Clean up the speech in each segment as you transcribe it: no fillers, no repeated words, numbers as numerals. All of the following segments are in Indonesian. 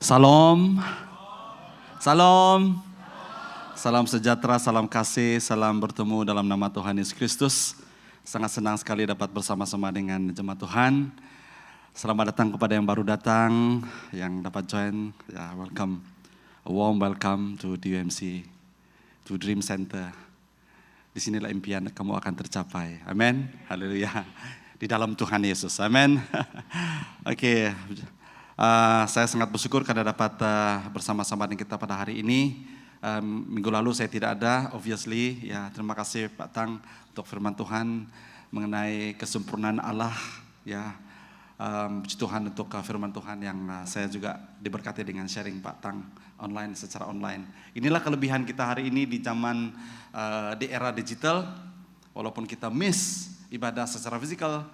Salam, salam, salam sejahtera, salam kasih, salam bertemu dalam nama Tuhan Yesus Kristus. Sangat senang sekali dapat bersama-sama dengan jemaat Tuhan. Selamat datang kepada yang baru datang, yang dapat join, ya welcome. A warm welcome to DUMC, to Dream Center. Disinilah impian kamu akan tercapai. Amin. Haleluya. Di dalam Tuhan Yesus. Amin. Oke. Saya sangat bersyukur karena dapat bersama-sama dengan kita pada hari ini. Minggu lalu saya tidak ada, obviously. Ya, terima kasih Pak Tang untuk firman Tuhan mengenai kesempurnaan Allah. Ya, puji Tuhan untuk firman Tuhan yang saya juga diberkati dengan sharing Pak Tang online secara online. Inilah kelebihan kita hari ini di zaman di era digital. Walaupun kita miss ibadah secara fisikal,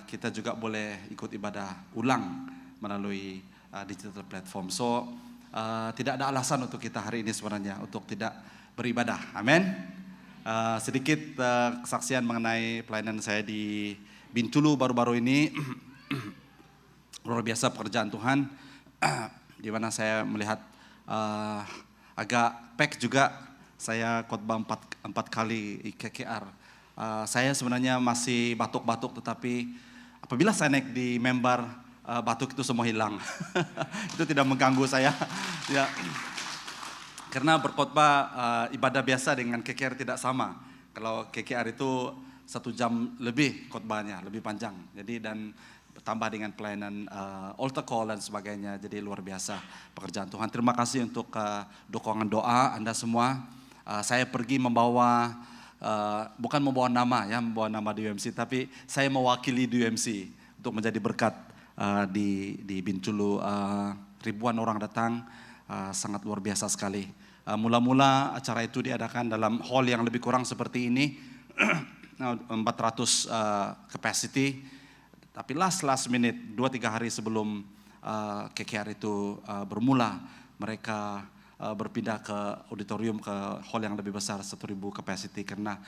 kita juga boleh ikut ibadah ulang melalui digital platform. So, tidak ada alasan untuk kita hari ini sebenarnya untuk tidak beribadah. Amin. Sedikit kesaksian mengenai pelayanan saya di Bintulu baru-baru ini. Luar biasa pekerjaan Tuhan, di mana saya melihat agak pack juga. Saya khotbah 4 kali KKR. Saya sebenarnya masih batuk-batuk, tetapi apabila saya naik di member, batuk itu semua hilang. Itu tidak mengganggu saya. Ya. Karena berkhotbah ibadah biasa dengan KKR tidak sama. Kalau KKR itu 1 jam lebih khotbahnya, lebih panjang. Jadi dan tambah dengan pelayanan altar call dan sebagainya. Jadi luar biasa pekerjaan Tuhan. Terima kasih untuk dukungan doa Anda semua. Saya pergi membawa bukan membawa nama ya, membawa nama DUMC, tapi saya mewakili DUMC untuk menjadi berkat di Bintulu. Ribuan orang datang, sangat luar biasa sekali. Mula-mula acara itu diadakan dalam hall yang lebih kurang seperti ini, 400 capacity. Tapi last minute, 2-3 hari sebelum KKR itu bermula, mereka berpindah ke auditorium, ke hall yang lebih besar, 1.000 capacity. Karena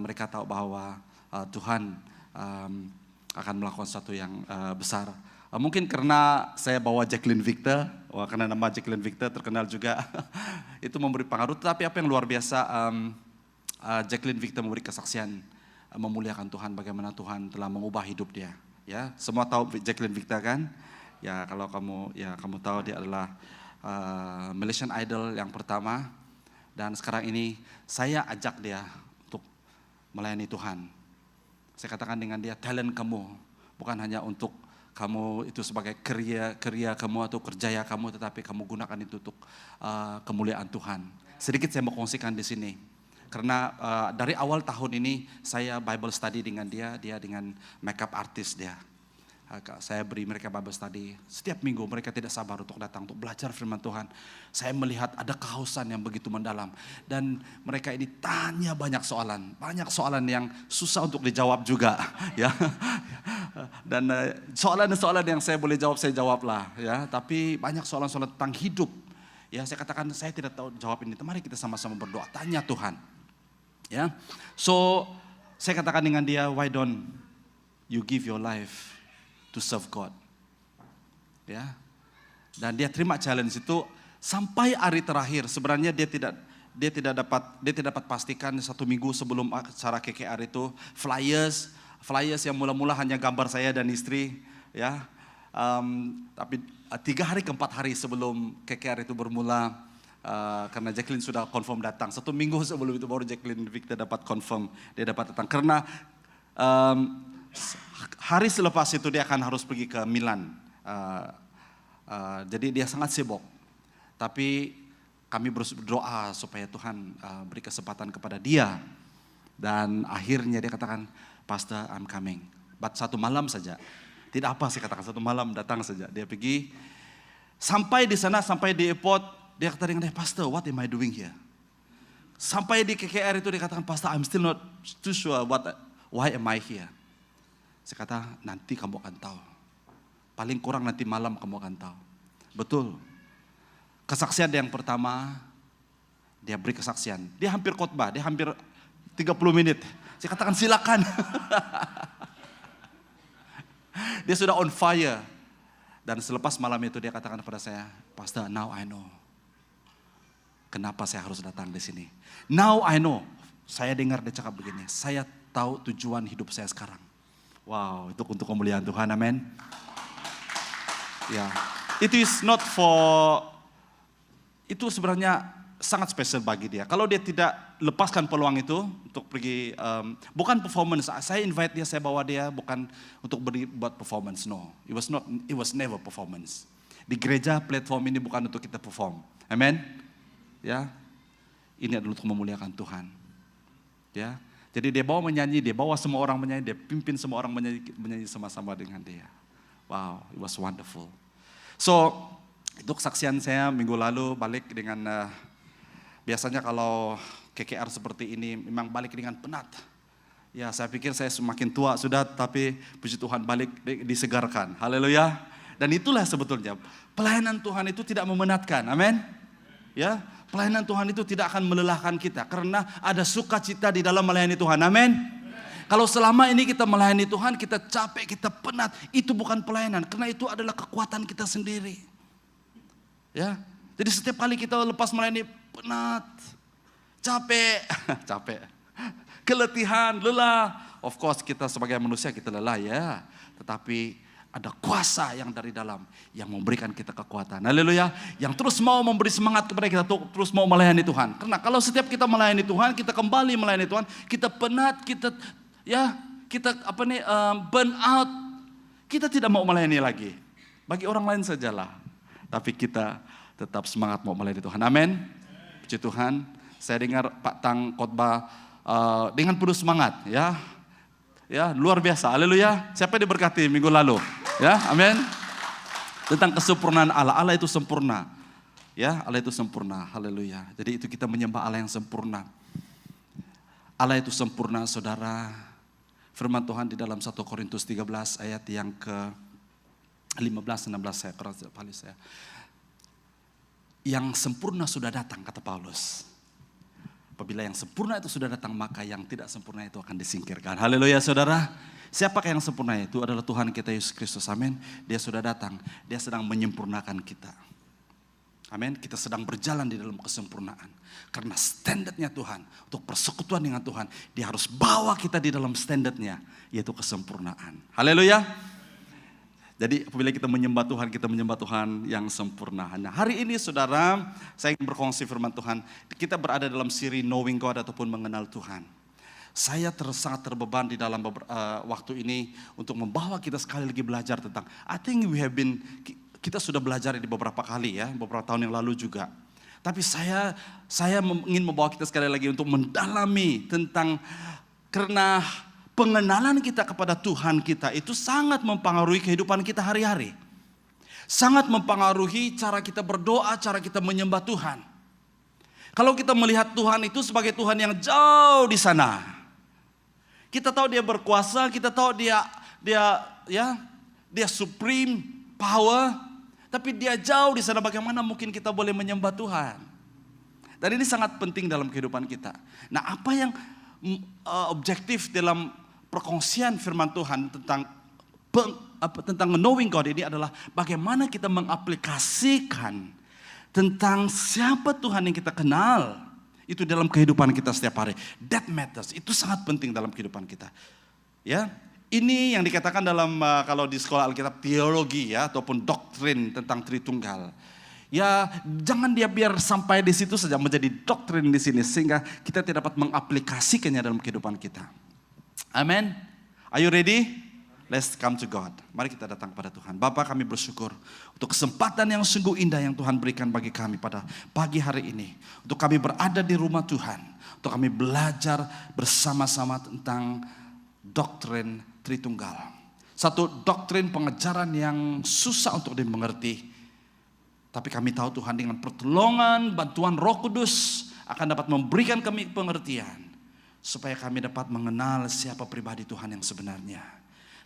mereka tahu bahwa Tuhan akan melakukan sesuatu yang besar. Mungkin karena saya bawa Jacqueline Victor, karena nama Jacqueline Victor terkenal juga, itu memberi pengaruh. Tapi apa yang luar biasa, Jacqueline Victor memberi kesaksian, memuliakan Tuhan, bagaimana Tuhan telah mengubah hidup dia. Ya, semua tahu Jacqueline Victor kan? Ya, kalau kamu tahu dia adalah Malaysian Idol yang pertama. Dan sekarang ini saya ajak dia untuk melayani Tuhan. Saya katakan dengan dia, talent kamu bukan hanya untuk kamu itu sebagai kerja kamu atau kerjaya kamu, tetapi kamu gunakan itu untuk kemuliaan Tuhan. Sedikit saya mau kongsikan di sini. Karena dari awal tahun ini saya Bible study dengan dia dengan makeup artist dia. Saya beri mereka Bible study. Setiap minggu mereka tidak sabar untuk datang, untuk belajar firman Tuhan. Saya melihat ada kehausan yang begitu mendalam. Dan mereka ini tanya banyak soalan yang susah untuk dijawab juga. Ya. Dan soalan-soalan yang saya boleh jawab, saya jawablah. Ya. Tapi banyak soalan-soalan tentang hidup. Ya, saya katakan saya tidak tahu jawab ini. Mari kita sama-sama berdoa, tanya Tuhan. Ya. So, saya katakan dengan dia, why don't you give your life to serve God. Ya. Dan dia terima challenge itu sampai hari terakhir. Sebenarnya dia tidak dapat pastikan 1 minggu sebelum acara KKR itu flyers yang mula-mula hanya gambar saya dan istri, ya. Tapi 3 hari ke 4 hari sebelum KKR itu bermula, karena Jacqueline sudah confirm datang. 1 minggu sebelum itu baru Jacqueline Victor dapat confirm dia dapat datang. Karena hari selepas itu dia akan harus pergi ke Milan. Jadi dia sangat sibuk. Tapi kami berdoa supaya Tuhan beri kesempatan kepada dia. Dan akhirnya dia katakan, Pastor, I'm coming. But 1 malam saja. Tidak apa sih katakan, 1 malam datang saja. Dia pergi. Sampai di sana, sampai di airport, dia kata dengan dia, Pastor, what am I doing here? Sampai di KKR itu dia katakan, Pastor, I'm still not too sure why am I here? Saya kata, nanti kamu akan tahu. Paling kurang nanti malam kamu akan tahu. Betul. Kesaksian yang pertama, dia beri kesaksian. Dia hampir khotbah, dia hampir 30 menit. Saya katakan silakan. Dia sudah on fire. Dan selepas malam itu dia katakan kepada saya, Pastor, now I know kenapa saya harus datang di sini. Now I know. Saya dengar dia cakap begini, saya tahu tujuan hidup saya sekarang. Wow, itu untuk kemuliaan Tuhan, amin. Ya, it is not for, itu sebenarnya sangat spesial bagi dia. Kalau dia tidak lepaskan peluang itu untuk pergi, bukan performance. Saya invite dia, saya bawa dia bukan untuk buat performance, no. It was never performance. Di gereja platform ini bukan untuk kita perform, amin. Ya, ini adalah untuk memuliakan Tuhan. Ya, jadi dia bawa menyanyi, dia bawa semua orang menyanyi, dia pimpin semua orang menyanyi sama-sama dengan dia. Wow, it was wonderful. So, itu kesaksian saya minggu lalu balik dengan, biasanya kalau KKR seperti ini memang balik dengan penat. Ya, saya pikir saya semakin tua sudah, tapi puji Tuhan balik disegarkan. Haleluya. Dan itulah sebetulnya, pelayanan Tuhan itu tidak memenatkan, amin. Ya, pelayanan Tuhan itu tidak akan melelahkan kita karena ada sukacita di dalam melayani Tuhan. Amin. Kalau selama ini kita melayani Tuhan, kita capek, kita penat, itu bukan pelayanan karena itu adalah kekuatan kita sendiri. Ya. Jadi setiap kali kita lepas melayani penat, capek, keletihan, lelah. Of course kita sebagai manusia kita lelah ya, tetapi ada kuasa yang dari dalam yang memberikan kita kekuatan. Haleluya. Yang terus mau memberi semangat kepada kita terus mau melayani Tuhan. Karena kalau setiap kita melayani Tuhan, kita kembali melayani Tuhan, kita penat, kita burn out, kita tidak mau melayani lagi. Bagi orang lain sajalah. Tapi kita tetap semangat mau melayani Tuhan. Amin. Puji Tuhan. Saya dengar Pak Tang khotbah dengan penuh semangat ya. Ya, luar biasa. Haleluya. Siapa yang diberkati minggu lalu? Ya, amin. Tentang kesempurnaan Allah. Allah itu sempurna. Ya, Allah itu sempurna. Haleluya. Jadi itu kita menyembah Allah yang sempurna. Allah itu sempurna, saudara. Firman Tuhan di dalam 1 Korintus 13 ayat yang ke-15, 16 saya. Yang sempurna sudah datang, kata Paulus. Apabila yang sempurna itu sudah datang, maka yang tidak sempurna itu akan disingkirkan. Haleluya saudara. Siapakah yang sempurna itu? Adalah Tuhan kita Yesus Kristus. Amin. Dia sudah datang. Dia sedang menyempurnakan kita. Amin. Kita sedang berjalan di dalam kesempurnaan. Karena standarnya Tuhan. Untuk persekutuan dengan Tuhan. Dia harus bawa kita di dalam standarnya. Yaitu kesempurnaan. Haleluya. Jadi apabila kita menyembah Tuhan yang sempurna. Nah hari ini saudara, saya ingin berkongsi firman Tuhan. Kita berada dalam siri Knowing God ataupun mengenal Tuhan. Saya sangat terbeban di dalam waktu ini untuk membawa kita sekali lagi belajar tentang. I think kita sudah belajar di beberapa kali ya, beberapa tahun yang lalu juga. Tapi saya ingin membawa kita sekali lagi untuk mendalami tentang, karena pengenalan kita kepada Tuhan kita itu sangat mempengaruhi kehidupan kita hari-hari. Sangat mempengaruhi cara kita berdoa, cara kita menyembah Tuhan. Kalau kita melihat Tuhan itu sebagai Tuhan yang jauh di sana. Kita tahu dia berkuasa, kita tahu dia supreme power. Tapi dia jauh di sana, bagaimana mungkin kita boleh menyembah Tuhan? Dan ini sangat penting dalam kehidupan kita. Nah apa yang objektif dalam perkongsian firman Tuhan tentang knowing God ini adalah bagaimana kita mengaplikasikan tentang siapa Tuhan yang kita kenal itu dalam kehidupan kita setiap hari. That matters. Itu sangat penting dalam kehidupan kita. Ya, ini yang dikatakan dalam kalau di sekolah Alkitab teologi ya ataupun doktrin tentang Tritunggal. Ya, jangan dia biar sampai di situ saja menjadi doktrin di sini sehingga kita tidak dapat mengaplikasikannya dalam kehidupan kita. Amen. Are you ready? Let's come to God. Mari kita datang kepada Tuhan. Bapa, kami bersyukur untuk kesempatan yang sungguh indah yang Tuhan berikan bagi kami pada pagi hari ini. Untuk kami berada di rumah Tuhan. Untuk kami belajar bersama-sama tentang doktrin Tritunggal. Satu doktrin pengejaran yang susah untuk dimengerti. Tapi kami tahu Tuhan dengan pertolongan, bantuan Roh Kudus akan dapat memberikan kami pengertian. Supaya kami dapat mengenal siapa pribadi Tuhan yang sebenarnya.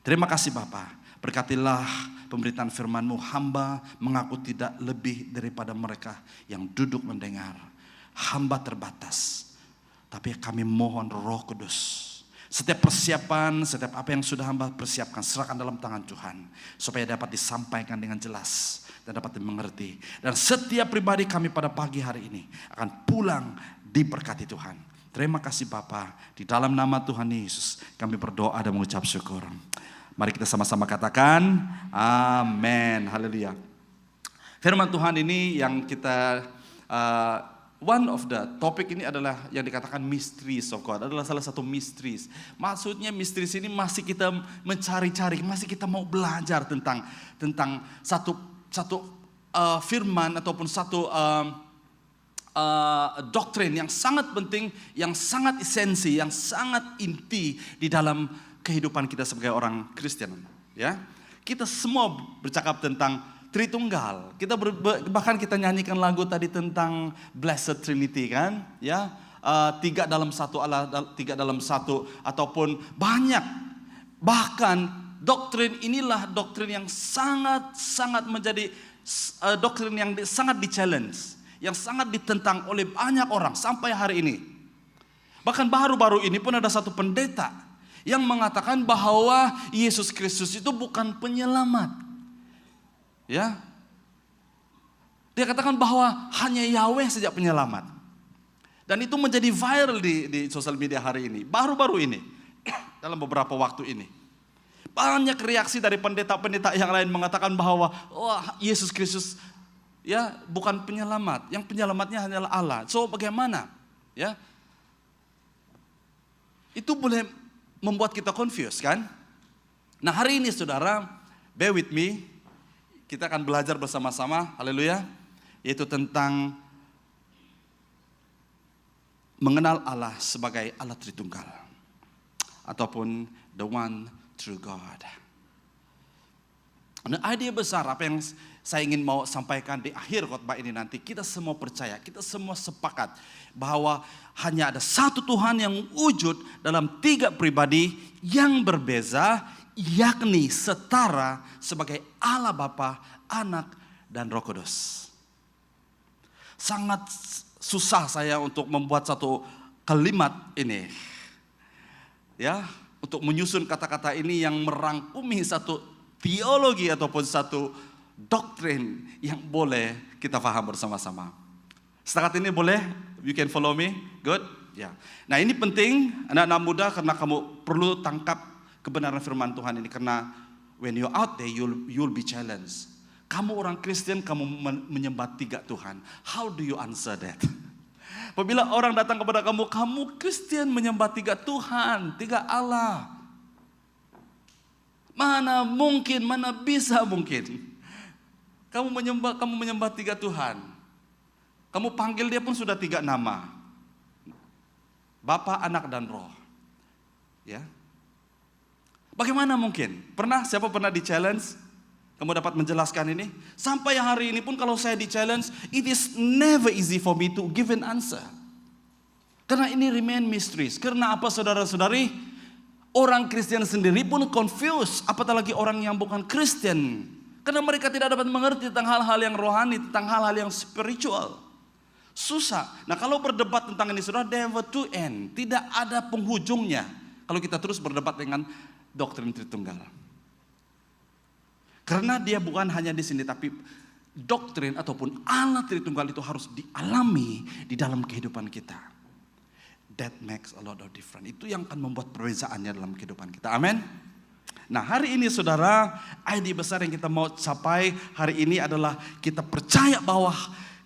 Terima kasih Bapa. Berkatilah pemberitaan firman-Mu. Hamba mengaku tidak lebih daripada mereka yang duduk mendengar. Hamba terbatas. Tapi kami mohon Roh Kudus. Setiap persiapan, setiap apa yang sudah hamba persiapkan, serahkan dalam tangan Tuhan. Supaya dapat disampaikan dengan jelas dan dapat dimengerti. Dan setiap pribadi kami pada pagi hari ini akan pulang diberkati Tuhan. Terima kasih Bapa, di dalam nama Tuhan Yesus kami berdoa dan mengucap syukur. Mari kita sama-sama katakan, amin, haleluya. Firman Tuhan ini yang kita one of the topik ini adalah yang dikatakan mysteries of God, adalah salah satu mysteries. Maksudnya mysteries ini masih kita mencari-cari, masih kita mau belajar tentang satu firman ataupun satu doktrin yang sangat penting, yang sangat esensi, yang sangat inti di dalam kehidupan kita sebagai orang Kristen. Ya, kita semua bercakap tentang Tritunggal. Bahkan kita nyanyikan lagu tadi tentang Blessed Trinity kan, ya, tiga dalam satu Allah, tiga dalam satu, ataupun banyak. Bahkan doktrin inilah doktrin yang sangat menjadi doktrin yang sangat di-challenge, yang sangat ditentang oleh banyak orang sampai hari ini. Bahkan baru-baru ini pun ada satu pendeta yang mengatakan bahwa Yesus Kristus itu bukan penyelamat. Ya, dia katakan bahwa hanya Yahweh saja penyelamat. Dan itu menjadi viral di sosial media hari ini, baru-baru ini, dalam beberapa waktu ini. Banyak reaksi dari pendeta-pendeta yang lain mengatakan bahwa Yesus Kristus ya bukan penyelamat, yang penyelamatnya hanyalah Allah. So bagaimana? Ya, itu boleh membuat kita confused kan? Nah hari ini saudara, bear with me. Kita akan belajar bersama-sama, haleluya, yaitu tentang mengenal Allah sebagai Allah Tritunggal, ataupun the one true God. Nah, ide besar apa yang saya ingin mau sampaikan di akhir khotbah ini nanti, kita semua percaya, kita semua sepakat bahwa hanya ada satu Tuhan yang wujud dalam tiga pribadi yang berbeza, yakni setara sebagai Allah Bapa, Anak, dan Roh Kudus. Sangat susah saya untuk membuat satu kalimat ini, ya, untuk menyusun kata-kata ini yang merangkumi satu teologi ataupun satu doktrin yang boleh kita paham bersama-sama. Setakat ini boleh? You can follow me? Good? Ya. Nah ini penting anak-anak muda, karena kamu perlu tangkap kebenaran firman Tuhan ini, karena when you're out there you'll be challenged. Kamu orang Kristen, kamu menyembah tiga Tuhan. How do you answer that? Apabila orang datang kepada kamu Kristen menyembah tiga Tuhan, tiga Allah. Mana mungkin, mana bisa mungkin. Kamu menyembah tiga Tuhan. Kamu panggil dia pun sudah tiga nama. Bapa, Anak, dan Roh. Ya. Bagaimana mungkin? Siapa pernah di-challenge? Kamu dapat menjelaskan ini? Sampai hari ini pun kalau saya di-challenge, it is never easy for me to give an answer. Karena ini remain mysteries. Karena apa saudara-saudari? Orang Kristen sendiri pun confused. Apatah lagi orang yang bukan Kristen. Karena mereka tidak dapat mengerti tentang hal-hal yang rohani, tentang hal-hal yang spiritual. Susah. Nah kalau berdebat tentang ini saudara, never to end. Tidak ada penghujungnya. Kalau kita terus berdebat dengan doktrin Tritunggal. Karena dia bukan hanya di sini, tapi doktrin ataupun Allah Tritunggal itu harus dialami di dalam kehidupan kita. That makes a lot of difference. Itu yang akan membuat perbezaannya dalam kehidupan kita. Amin. Nah hari ini saudara, ide besar yang kita mau capai hari ini adalah kita percaya bahwa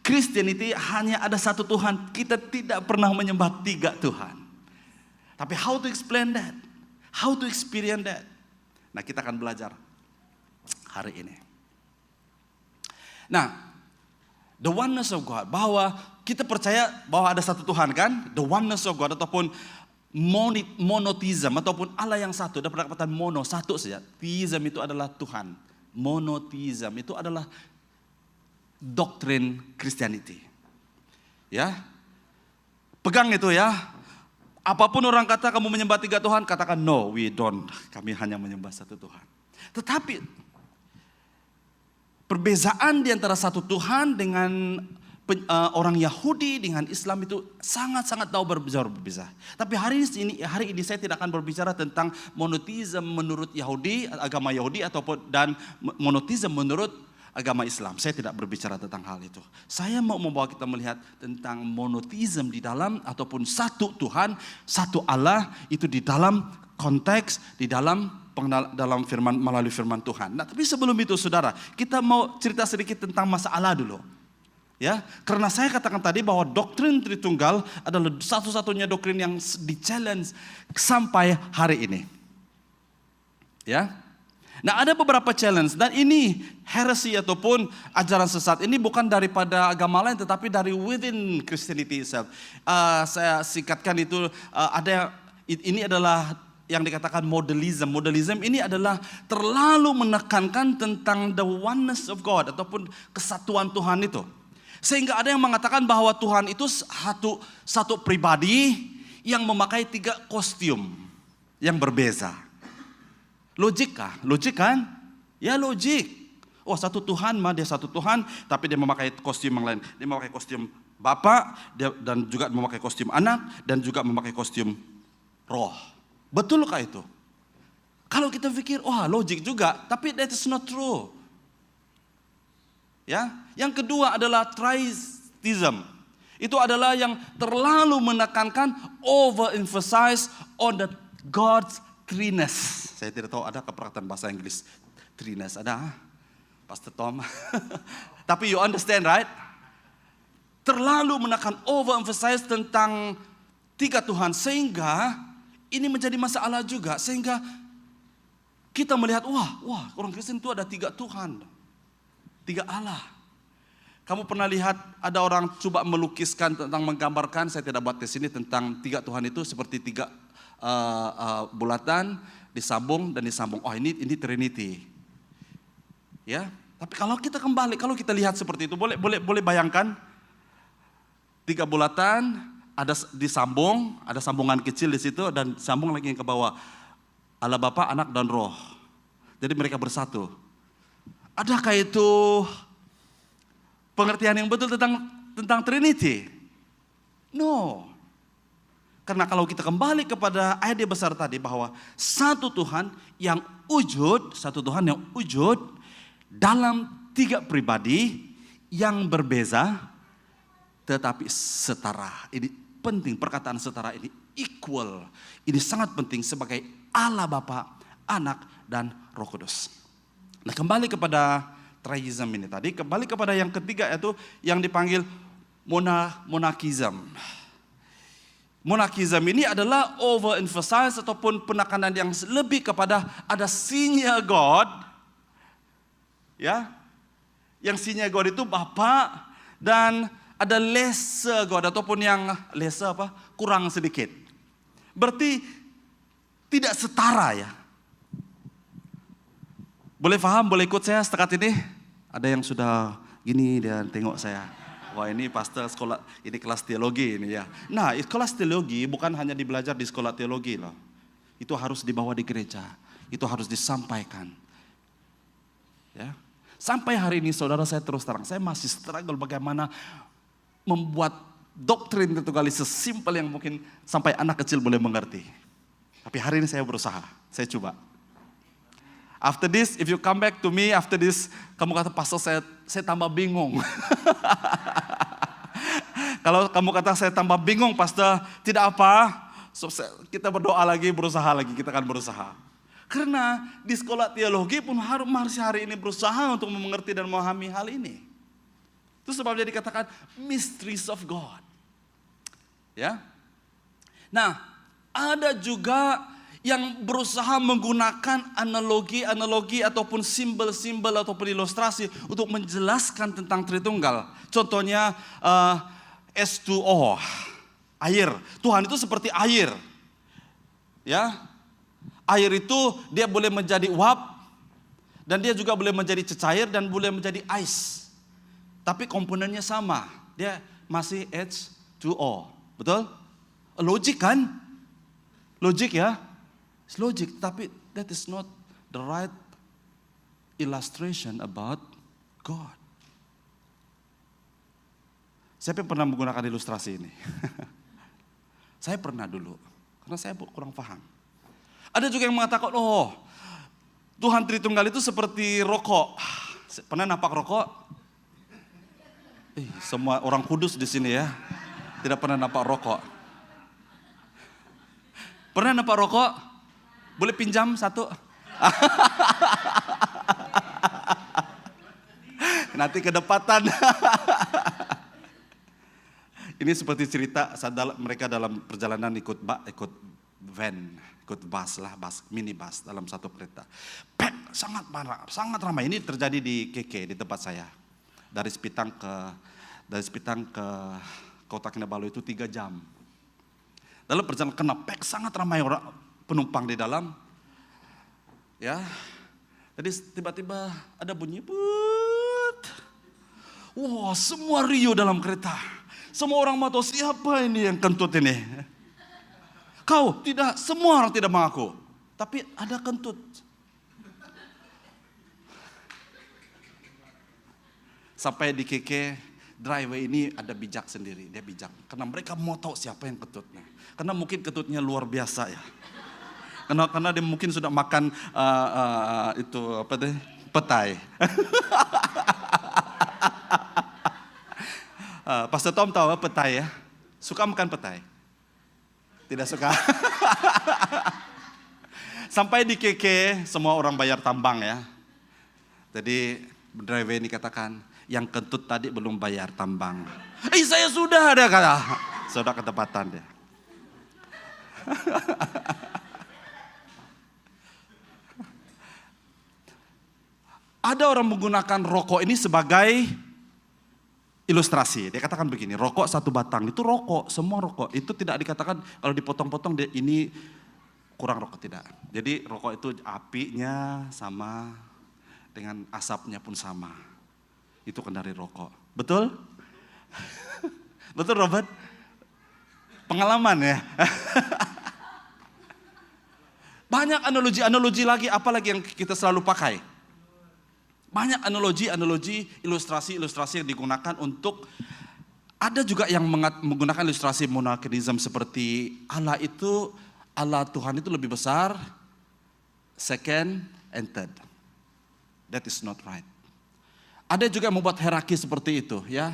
Christianity hanya ada satu Tuhan. Kita tidak pernah menyembah tiga Tuhan. Tapi how to explain that? How to experience that? Nah kita akan belajar hari ini. Nah, the oneness of God, bahwa kita percaya bahwa ada satu Tuhan kan? The oneness of God ataupun monotheism ataupun Allah yang satu. Ada perkataan mono, satu saja. Theism itu adalah Tuhan. Monotheism itu adalah doktrin Christianity. Ya. Pegang itu ya. Apapun orang kata kamu menyembah tiga Tuhan, katakan no, we don't. Kami hanya menyembah satu Tuhan. Tetapi perbezaan di antara satu Tuhan dengan orang Yahudi dengan Islam itu sangat-sangat tahu berbeza. Tapi hari ini saya tidak akan berbicara tentang monoteisme menurut Yahudi, agama Yahudi dan monoteisme menurut agama Islam. Saya tidak berbicara tentang hal itu. Saya mau membawa kita melihat tentang monoteisme di dalam ataupun satu Tuhan, satu Allah itu di dalam konteks di dalam firman melalui firman Tuhan. Nah, tapi sebelum itu saudara, kita mau cerita sedikit tentang masalah dulu. Ya, karena saya katakan tadi bahwa doktrin Tritunggal adalah satu-satunya doktrin yang di-challenge sampai hari ini. Ya. Nah, ada beberapa challenge dan ini heresy ataupun ajaran sesat ini bukan daripada agama lain tetapi dari within Christianity itself. Saya singkatkan itu ini adalah yang dikatakan modelism. Modelism ini adalah terlalu menekankan tentang the oneness of God ataupun kesatuan Tuhan itu. Sehingga ada yang mengatakan bahwa Tuhan itu satu pribadi yang memakai 3 kostum yang berbeza. Logik kah? Logik kan? Ya logik. Oh, satu Tuhan dia satu Tuhan, tapi dia memakai kostum yang lain. Dia memakai kostum Bapa dan juga memakai kostum Anak dan juga memakai kostum Roh. Betulkah itu? Kalau kita pikir, wah logik juga, tapi that is not true. Ya, yang kedua adalah tritheism. Itu adalah yang terlalu menekankan overemphasize on the God's threeness. Saya tidak tahu ada keperhatian bahasa Inggris threeness ada, Pastor Tom. Tapi you understand right? Terlalu menekan overemphasize tentang 3 Tuhan sehingga ini menjadi masalah juga sehingga kita melihat wah orang Kristen itu ada 3 Tuhan. 3 Allah. Kamu pernah lihat ada orang coba melukiskan tentang menggambarkan, saya tidak buat di sini tentang 3 Tuhan itu seperti 3 bulatan disambung dan disambung. Oh ini Trinity. Ya, tapi kalau kita lihat seperti itu, boleh bayangkan 3 bulatan ada disambung, ada sambungan kecil di situ dan sambung lagi ke bawah. Allah Bapa, Anak dan Roh. Jadi mereka bersatu. Adakah itu pengertian yang betul tentang Trinity? No. Karena kalau kita kembali kepada ayat yang besar tadi bahwa satu Tuhan yang wujud dalam 3 pribadi yang berbeza tetapi setara. Ini penting, perkataan setara ini equal. Ini sangat penting sebagai Allah Bapa, Anak dan Roh Kudus. Nah, kembali kepada tritheism ini tadi, kembali kepada yang ketiga yaitu yang dipanggil monarchism. Monarchism ini adalah overemphasize ataupun penekanan yang lebih kepada ada senior God. Ya. Yang senior God itu Bapa dan ada lesser God ataupun yang lesser kurang sedikit. Berarti tidak setara ya. Boleh paham, boleh ikut saya setakat ini? Ada yang sudah gini dan tengok saya. Wah ini pastor sekolah, ini kelas teologi ini ya. Nah kelas teologi bukan hanya belajar di sekolah teologi loh. Itu harus dibawa di gereja. Itu harus disampaikan. Ya. Sampai hari ini saudara saya terus terang, saya masih struggle bagaimana membuat doktrin Tritunggalis sesimpel yang mungkin sampai anak kecil boleh mengerti. Tapi hari ini saya berusaha, saya coba. After this, if you come back to me after this, kamu kata pastor saya tambah bingung. Kalau kamu kata saya tambah bingung pastor, tidak apa. So, kita berdoa lagi, berusaha lagi, kita akan berusaha. Karena di sekolah teologi pun harus hari ini berusaha untuk mengerti dan memahami hal ini. Itu sebabnya dikatakan mysteries of God. Ya. Nah, ada juga yang berusaha menggunakan analogi ataupun simbol-simbol ataupun ilustrasi untuk menjelaskan tentang Tritunggal. Contohnya H2O, air. Tuhan itu seperti air. Ya. Air itu dia boleh menjadi uap dan dia juga boleh menjadi cecair dan boleh menjadi ice. Tapi komponennya sama. Dia masih H2O. Betul? Logik kan? Logik ya? It's logic, tapi that is not the right illustration about God. Siapa yang pernah menggunakan ilustrasi ini? Saya pernah dulu, karena saya kurang paham. Ada juga yang mengatakan, oh Tuhan Tritunggal itu seperti rokok. Pernah nampak rokok? Semua orang kudus di sini ya, tidak pernah nampak rokok. Pernah nampak rokok? Boleh pinjam satu? Nanti kedapatan. Ini seperti cerita mereka dalam perjalanan ikut van, ikut bus, minibus dalam satu kereta. Sangat ramai. Ini terjadi di KK, di tempat saya. Dari Sepitang ke Kota Kinabalu itu 3 jam. Dalam perjalanan kena sangat ramai orang penumpang di dalam. Ya, jadi tiba-tiba ada bunyi, wah, semua riuh dalam kereta. Semua orang mau tahu siapa ini yang kentut ini. Kau tidak, semua orang tidak mengaku. Tapi ada kentut. Sampai di KK, driver ini ada bijak sendiri. Dia bijak. Karena mereka mau tahu siapa yang kentutnya. Karena mungkin kentutnya luar biasa ya. Karena dia mungkin sudah makan petai. Pastor Tom tahu apa petai ya? Suka makan petai? Tidak suka. Sampai di KK semua orang bayar tambang ya. Jadi driver ini katakan, yang kentut tadi belum bayar tambang. Saya sudah ada kata. Sudah ketepatan dia. Ada orang menggunakan rokok ini sebagai ilustrasi. Dia katakan begini, rokok 1 batang itu rokok, semua rokok. Itu tidak dikatakan kalau dipotong-potong ini kurang rokok, tidak. Jadi rokok itu apinya sama dengan asapnya pun sama. Itu kan dari rokok. Betul? Betul Robert? Pengalaman ya. Banyak analogi lagi, apalagi yang kita selalu pakai. Banyak analogi, ilustrasi yang digunakan untuk, ada juga yang menggunakan ilustrasi monotheism seperti Allah Tuhan itu lebih besar, second and third. That is not right. Ada juga yang membuat hierarki seperti itu ya.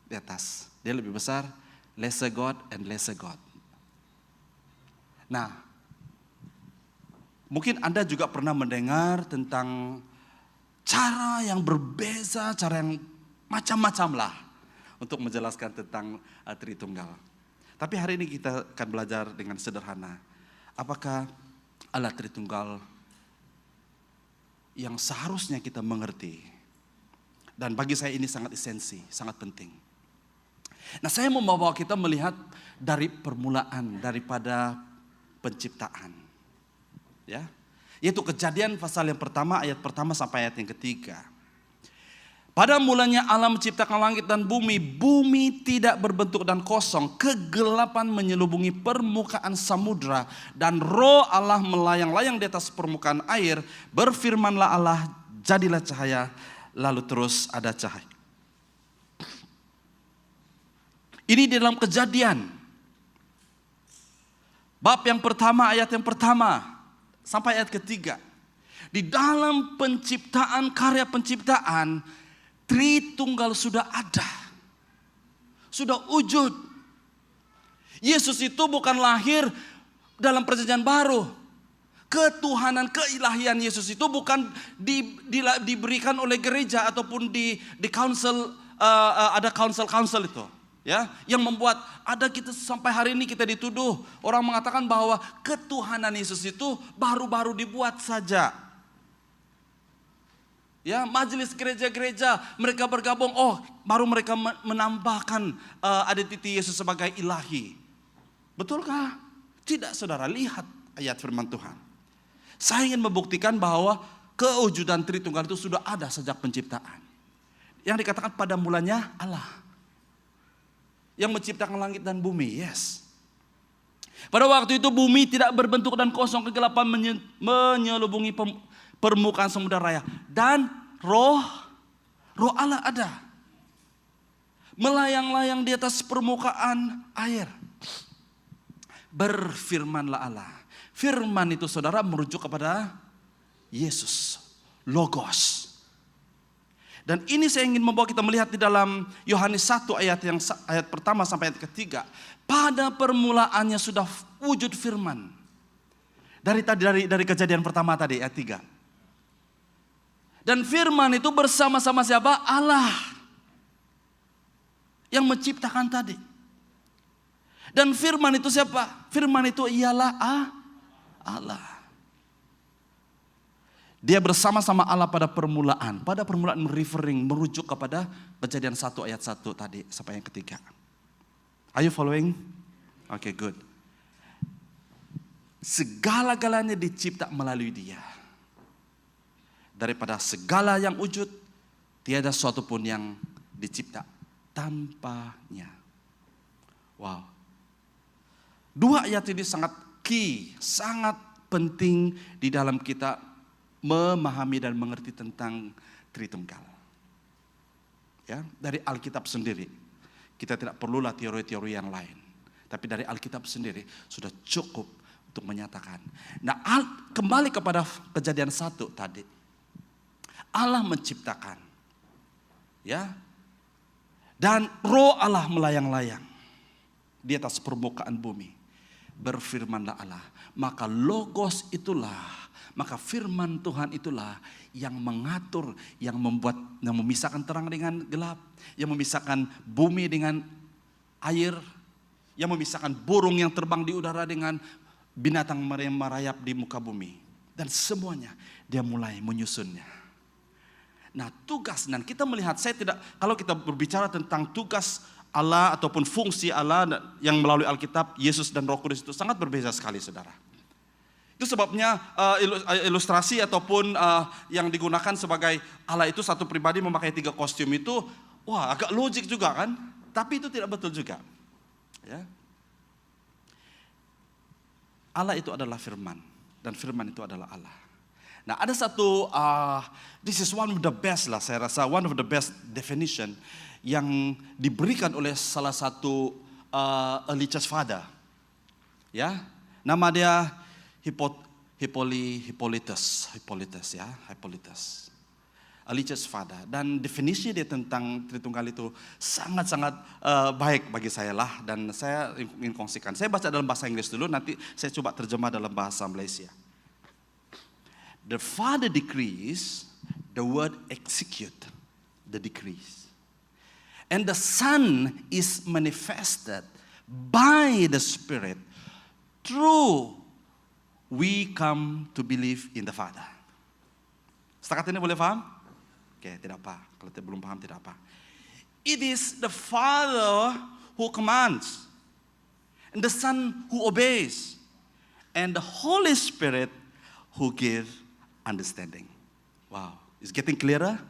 Di atas, dia lebih besar, lesser God and lesser God. Nah, mungkin Anda juga pernah mendengar tentang cara yang berbeza, cara yang macam-macam lah untuk menjelaskan tentang Tritunggal. Tapi hari ini kita akan belajar dengan sederhana. Apakah Allah Tritunggal yang seharusnya kita mengerti? Dan bagi saya ini sangat esensi, sangat penting. Nah, saya mau membawa kita melihat dari permulaan, daripada penciptaan. Ya, yaitu Kejadian pasal yang pertama, ayat pertama sampai ayat yang ketiga. Pada mulanya Allah menciptakan langit dan bumi. Bumi tidak berbentuk dan kosong. Kegelapan menyelubungi permukaan samudra. Dan roh Allah melayang-layang di atas permukaan air. Berfirmanlah Allah, jadilah cahaya. Lalu terus ada cahaya. Ini di dalam Kejadian. Bab yang pertama, ayat yang pertama sampai ayat ketiga. Di dalam penciptaan, karya penciptaan, Tritunggal sudah ada. Sudah wujud. Yesus itu bukan lahir dalam perjanjian baru. Ketuhanan, keilahian Yesus itu bukan diberikan oleh gereja ataupun di council, ada council itu. Ya, yang membuat ada kita sampai hari ini kita dituduh, orang mengatakan bahwa ketuhanan Yesus itu baru-baru dibuat saja. Ya, majelis gereja-gereja mereka bergabung, baru mereka menambahkan identiti Yesus sebagai ilahi. Betulkah? Tidak, saudara, lihat ayat firman Tuhan. Saya ingin membuktikan bahwa kewujudan Tritunggal itu sudah ada sejak penciptaan. Yang dikatakan pada mulanya Allah. Yang menciptakan langit dan bumi, yes. Pada waktu itu bumi tidak berbentuk dan kosong, kegelapan menyelubungi permukaan samudera raya. Dan roh Allah ada. melayang-layang di atas permukaan air. Berfirmanlah Allah. Firman itu saudara merujuk kepada Yesus, Logos. Dan ini saya ingin membawa kita melihat di dalam Yohanes 1 ayat pertama sampai ayat ketiga. Pada permulaannya sudah wujud firman. Dari kejadian pertama tadi ayat 3. Dan firman itu bersama-sama siapa? Allah. Yang menciptakan tadi. Dan firman itu siapa? Firman itu ialah Allah. Dia bersama-sama Allah pada permulaan. Pada permulaan merujuk kepada kejadian 1 ayat 1 tadi sampai yang ketiga. Are you following? Okay, good. Segala-galanya dicipta melalui Dia. Daripada segala yang wujud, tiada suatu pun yang dicipta tanpanya. Wow. 2 ayat ini sangat key, sangat penting di dalam kita memahami dan mengerti tentang Tritunggal. Ya, dari Alkitab sendiri. Kita tidak perlulah teori-teori yang lain. Tapi dari Alkitab sendiri sudah cukup untuk menyatakan. Nah, kembali kepada kejadian 1 tadi. Allah menciptakan. Ya. Dan roh Allah melayang-layang di atas permukaan bumi. Berfirmanlah Allah. Maka logos itulah, maka firman Tuhan itulah yang mengatur, yang membuat, yang memisahkan terang dengan gelap, yang memisahkan bumi dengan air, yang memisahkan burung yang terbang di udara dengan binatang merayap di muka bumi. Dan semuanya dia mulai menyusunnya. Nah, tugas, dan kita melihat, kalau kita berbicara tentang tugas Allah ataupun fungsi Allah yang melalui Alkitab, Yesus dan Roh Kudus itu sangat berbeda sekali, saudara. Itu sebabnya ilustrasi ataupun yang digunakan sebagai Allah itu satu pribadi memakai 3 kostum itu, wah agak logik juga kan? Tapi itu tidak betul juga. Ya. Allah itu adalah firman, dan firman itu adalah Allah. Nah, ada satu, this is one of the best lah, saya rasa one of the best definition yang diberikan oleh salah satu early church father. Ya, nama dia Hippolytus ya, Hippolytus. Early church father, dan definisi dia tentang Tritunggal itu sangat-sangat baik bagi saya lah, dan saya ingin kongsikan. Saya baca dalam bahasa Inggris dulu, nanti saya coba terjemah dalam bahasa Malaysia. The Father decrees, the Word execute the decrees. And the Son is manifested by the Spirit through we come to believe in the Father. Setakat ini boleh paham? Oke, tidak apa. Kalau belum paham, tidak apa. It is the Father who commands, and the Son who obeys, and the Holy Spirit who gives understanding. Wow, is getting clearer?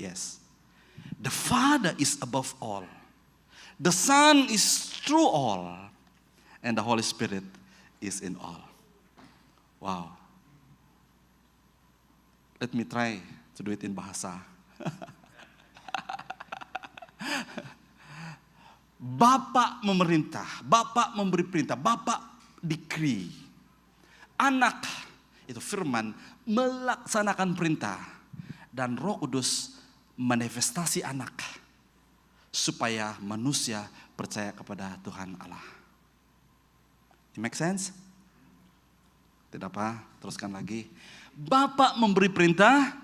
Yes. The Father is above all. The Son is through all. And the Holy Spirit is in all. Wow. Let me try to do it in bahasa. Bapa memerintah, Bapa memberi perintah, Bapa decree. Anak, itu firman, melaksanakan perintah. Dan Roh Kudus manifestasi anak. Supaya manusia percaya kepada Tuhan Allah. It make sense? Tidak apa, teruskan lagi. Bapa memberi perintah,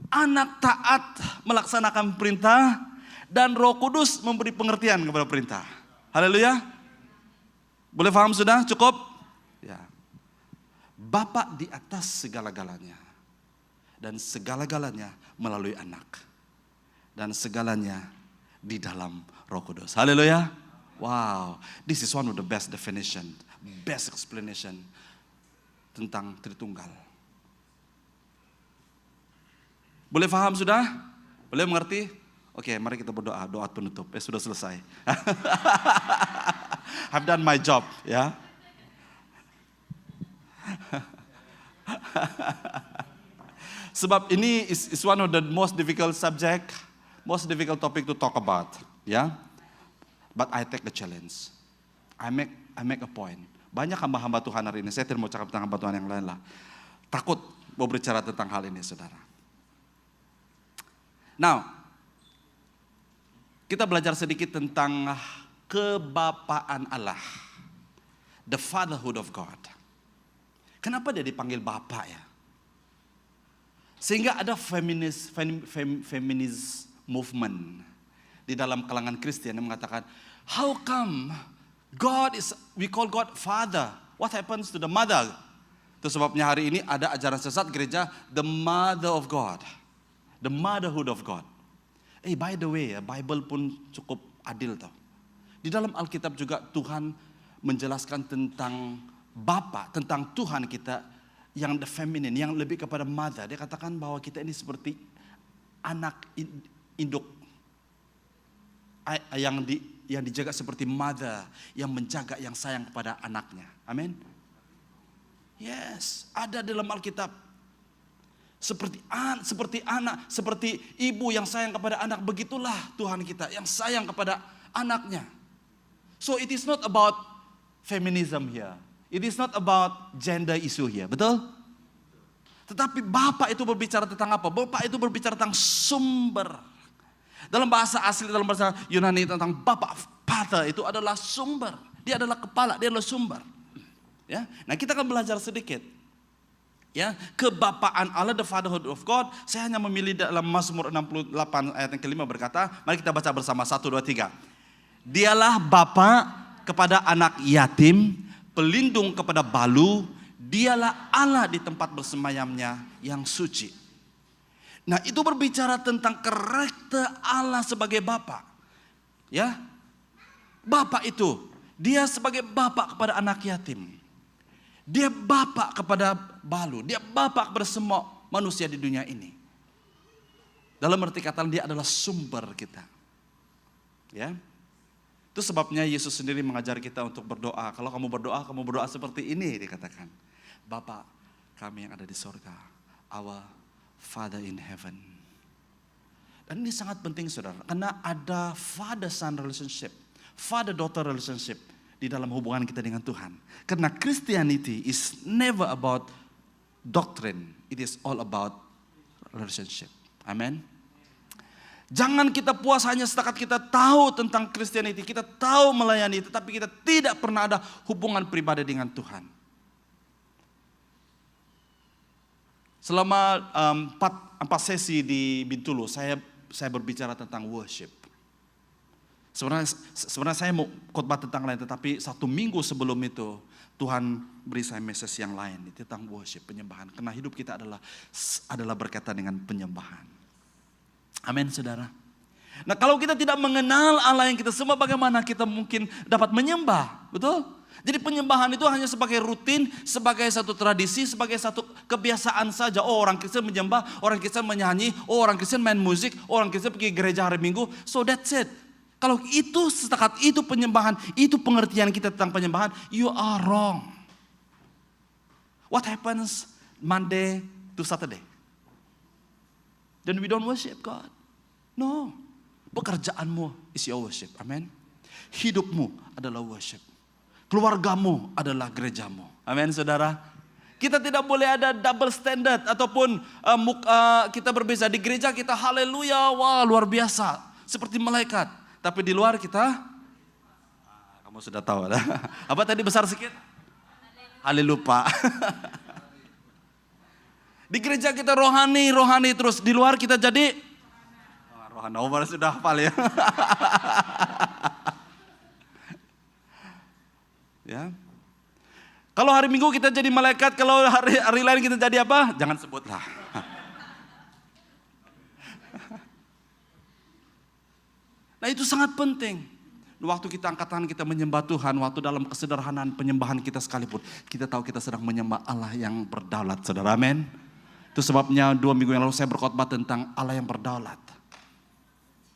anak taat melaksanakan perintah, dan Roh Kudus memberi pengertian kepada perintah. Haleluya. Boleh paham sudah? Cukup? Ya. Bapa di atas segala-galanya, dan segala-galanya melalui anak, dan segalanya di dalam Roh Kudus. Haleluya. Wow, this is one of the best definition, best explanation tentang Tritunggal. Boleh paham sudah? Boleh mengerti? Oke, mari kita berdoa, doa penutup. Sudah selesai. I've done my job, ya. Sebab ini is one of the most difficult subject, most difficult topic to talk about. Ya, but I take the challenge. I make a point. Banyak hamba-hamba Tuhan hari ini, saya tidak mau cakap tentang hamba Tuhan yang lain lah. Takut mau berbicara tentang hal ini, saudara. Now, kita belajar sedikit tentang kebapaan Allah. The fatherhood of God. Kenapa dia dipanggil Bapa ya? Sehingga ada feminist movement di dalam kalangan Kristen yang mengatakan, how come we call God Father? What happens to the mother? Itu sebabnya hari ini ada ajaran sesat gereja, the mother of God. The motherhood of God. By the way, Bible pun cukup adil tau. Di dalam Alkitab juga Tuhan menjelaskan tentang Bapa, tentang Tuhan kita yang the feminine, yang lebih kepada mother. Dia katakan bahwa kita ini seperti anak induk yang dijaga seperti mother, yang menjaga, yang sayang kepada anaknya. Amin. Yes, ada dalam Alkitab. Seperti anak, seperti ibu yang sayang kepada anak, begitulah Tuhan kita yang sayang kepada anaknya. So it is not about feminism here. It is not about gender issue here, betul? Tetapi Bapa itu berbicara tentang apa? Bapa itu berbicara tentang sumber. Dalam bahasa asli, dalam bahasa Yunani tentang Bapa, Father itu adalah sumber. Dia adalah kepala, dia adalah sumber. Ya, nah kita akan belajar sedikit. Ya, kebapaan Allah, the fatherhood of God. Saya hanya memilih dalam Mazmur 68 ayat yang kelima berkata, mari kita baca bersama 1, 2, 3. Dialah Bapa kepada anak yatim, pelindung kepada balu, dialah Allah di tempat bersemayamnya yang suci. Nah, itu berbicara tentang karakter Allah sebagai Bapa. Ya. Bapa itu, dia sebagai Bapa kepada anak yatim. Dia Bapa kepada balu, dia Bapa kepada semua manusia di dunia ini. Dalam arti kata dia adalah sumber kita. Ya. Itu sebabnya Yesus sendiri mengajar kita untuk berdoa. Kalau kamu berdoa seperti ini, dikatakan. Bapa kami yang ada di sorga, our Father in heaven. Dan ini sangat penting saudara, karena ada father-son relationship, father-daughter relationship di dalam hubungan kita dengan Tuhan. Karena Christianity is never about doctrine, it is all about relationship. Amen. Jangan kita puas hanya setakat kita tahu tentang Christianity, kita tahu melayani, tetapi kita tidak pernah ada hubungan pribadi dengan Tuhan. Selama 4 sesi di Bintulu, saya berbicara tentang worship. Sebenarnya saya mau khotbah tentang lain, tetapi 1 minggu sebelum itu Tuhan beri saya message yang lain tentang worship, penyembahan. Karena hidup kita adalah berkaitan dengan penyembahan. Amin, saudara. Nah, kalau kita tidak mengenal Allah yang kita sembah, bagaimana kita mungkin dapat menyembah? Betul? Jadi penyembahan itu hanya sebagai rutin, sebagai satu tradisi, sebagai satu kebiasaan saja. Oh, orang Kristen menyembah, orang Kristen menyanyi, oh, orang Kristen main musik, orang Kristen pergi gereja hari Minggu. So that's it. Kalau itu setakat itu penyembahan, itu pengertian kita tentang penyembahan, you are wrong. What happens Monday to Saturday? Then we don't worship God. No. Pekerjaanmu is your worship. Amen. Hidupmu adalah worship. Keluargamu adalah gerejamu. Amin, saudara. Kita tidak boleh ada double standard ataupun kita berbeza. Di gereja kita haleluya, wah luar biasa. Seperti malaikat. Tapi di luar kita, kamu sudah tahu. Apa tadi besar sedikit? Haleluya. Di gereja kita rohani terus. Di luar kita jadi rohani. Omar sudah hafal ya. Ya. Kalau hari Minggu kita jadi malaikat, kalau hari lain kita jadi apa? Jangan sebutlah. Nah, itu sangat penting. Waktu kita angkat tangan kita menyembah Tuhan, waktu dalam kesederhanaan penyembahan kita sekalipun, kita tahu kita sedang menyembah Allah yang berdaulat, saudara. Amin. Itu sebabnya 2 minggu yang lalu saya berkhotbah tentang Allah yang berdaulat.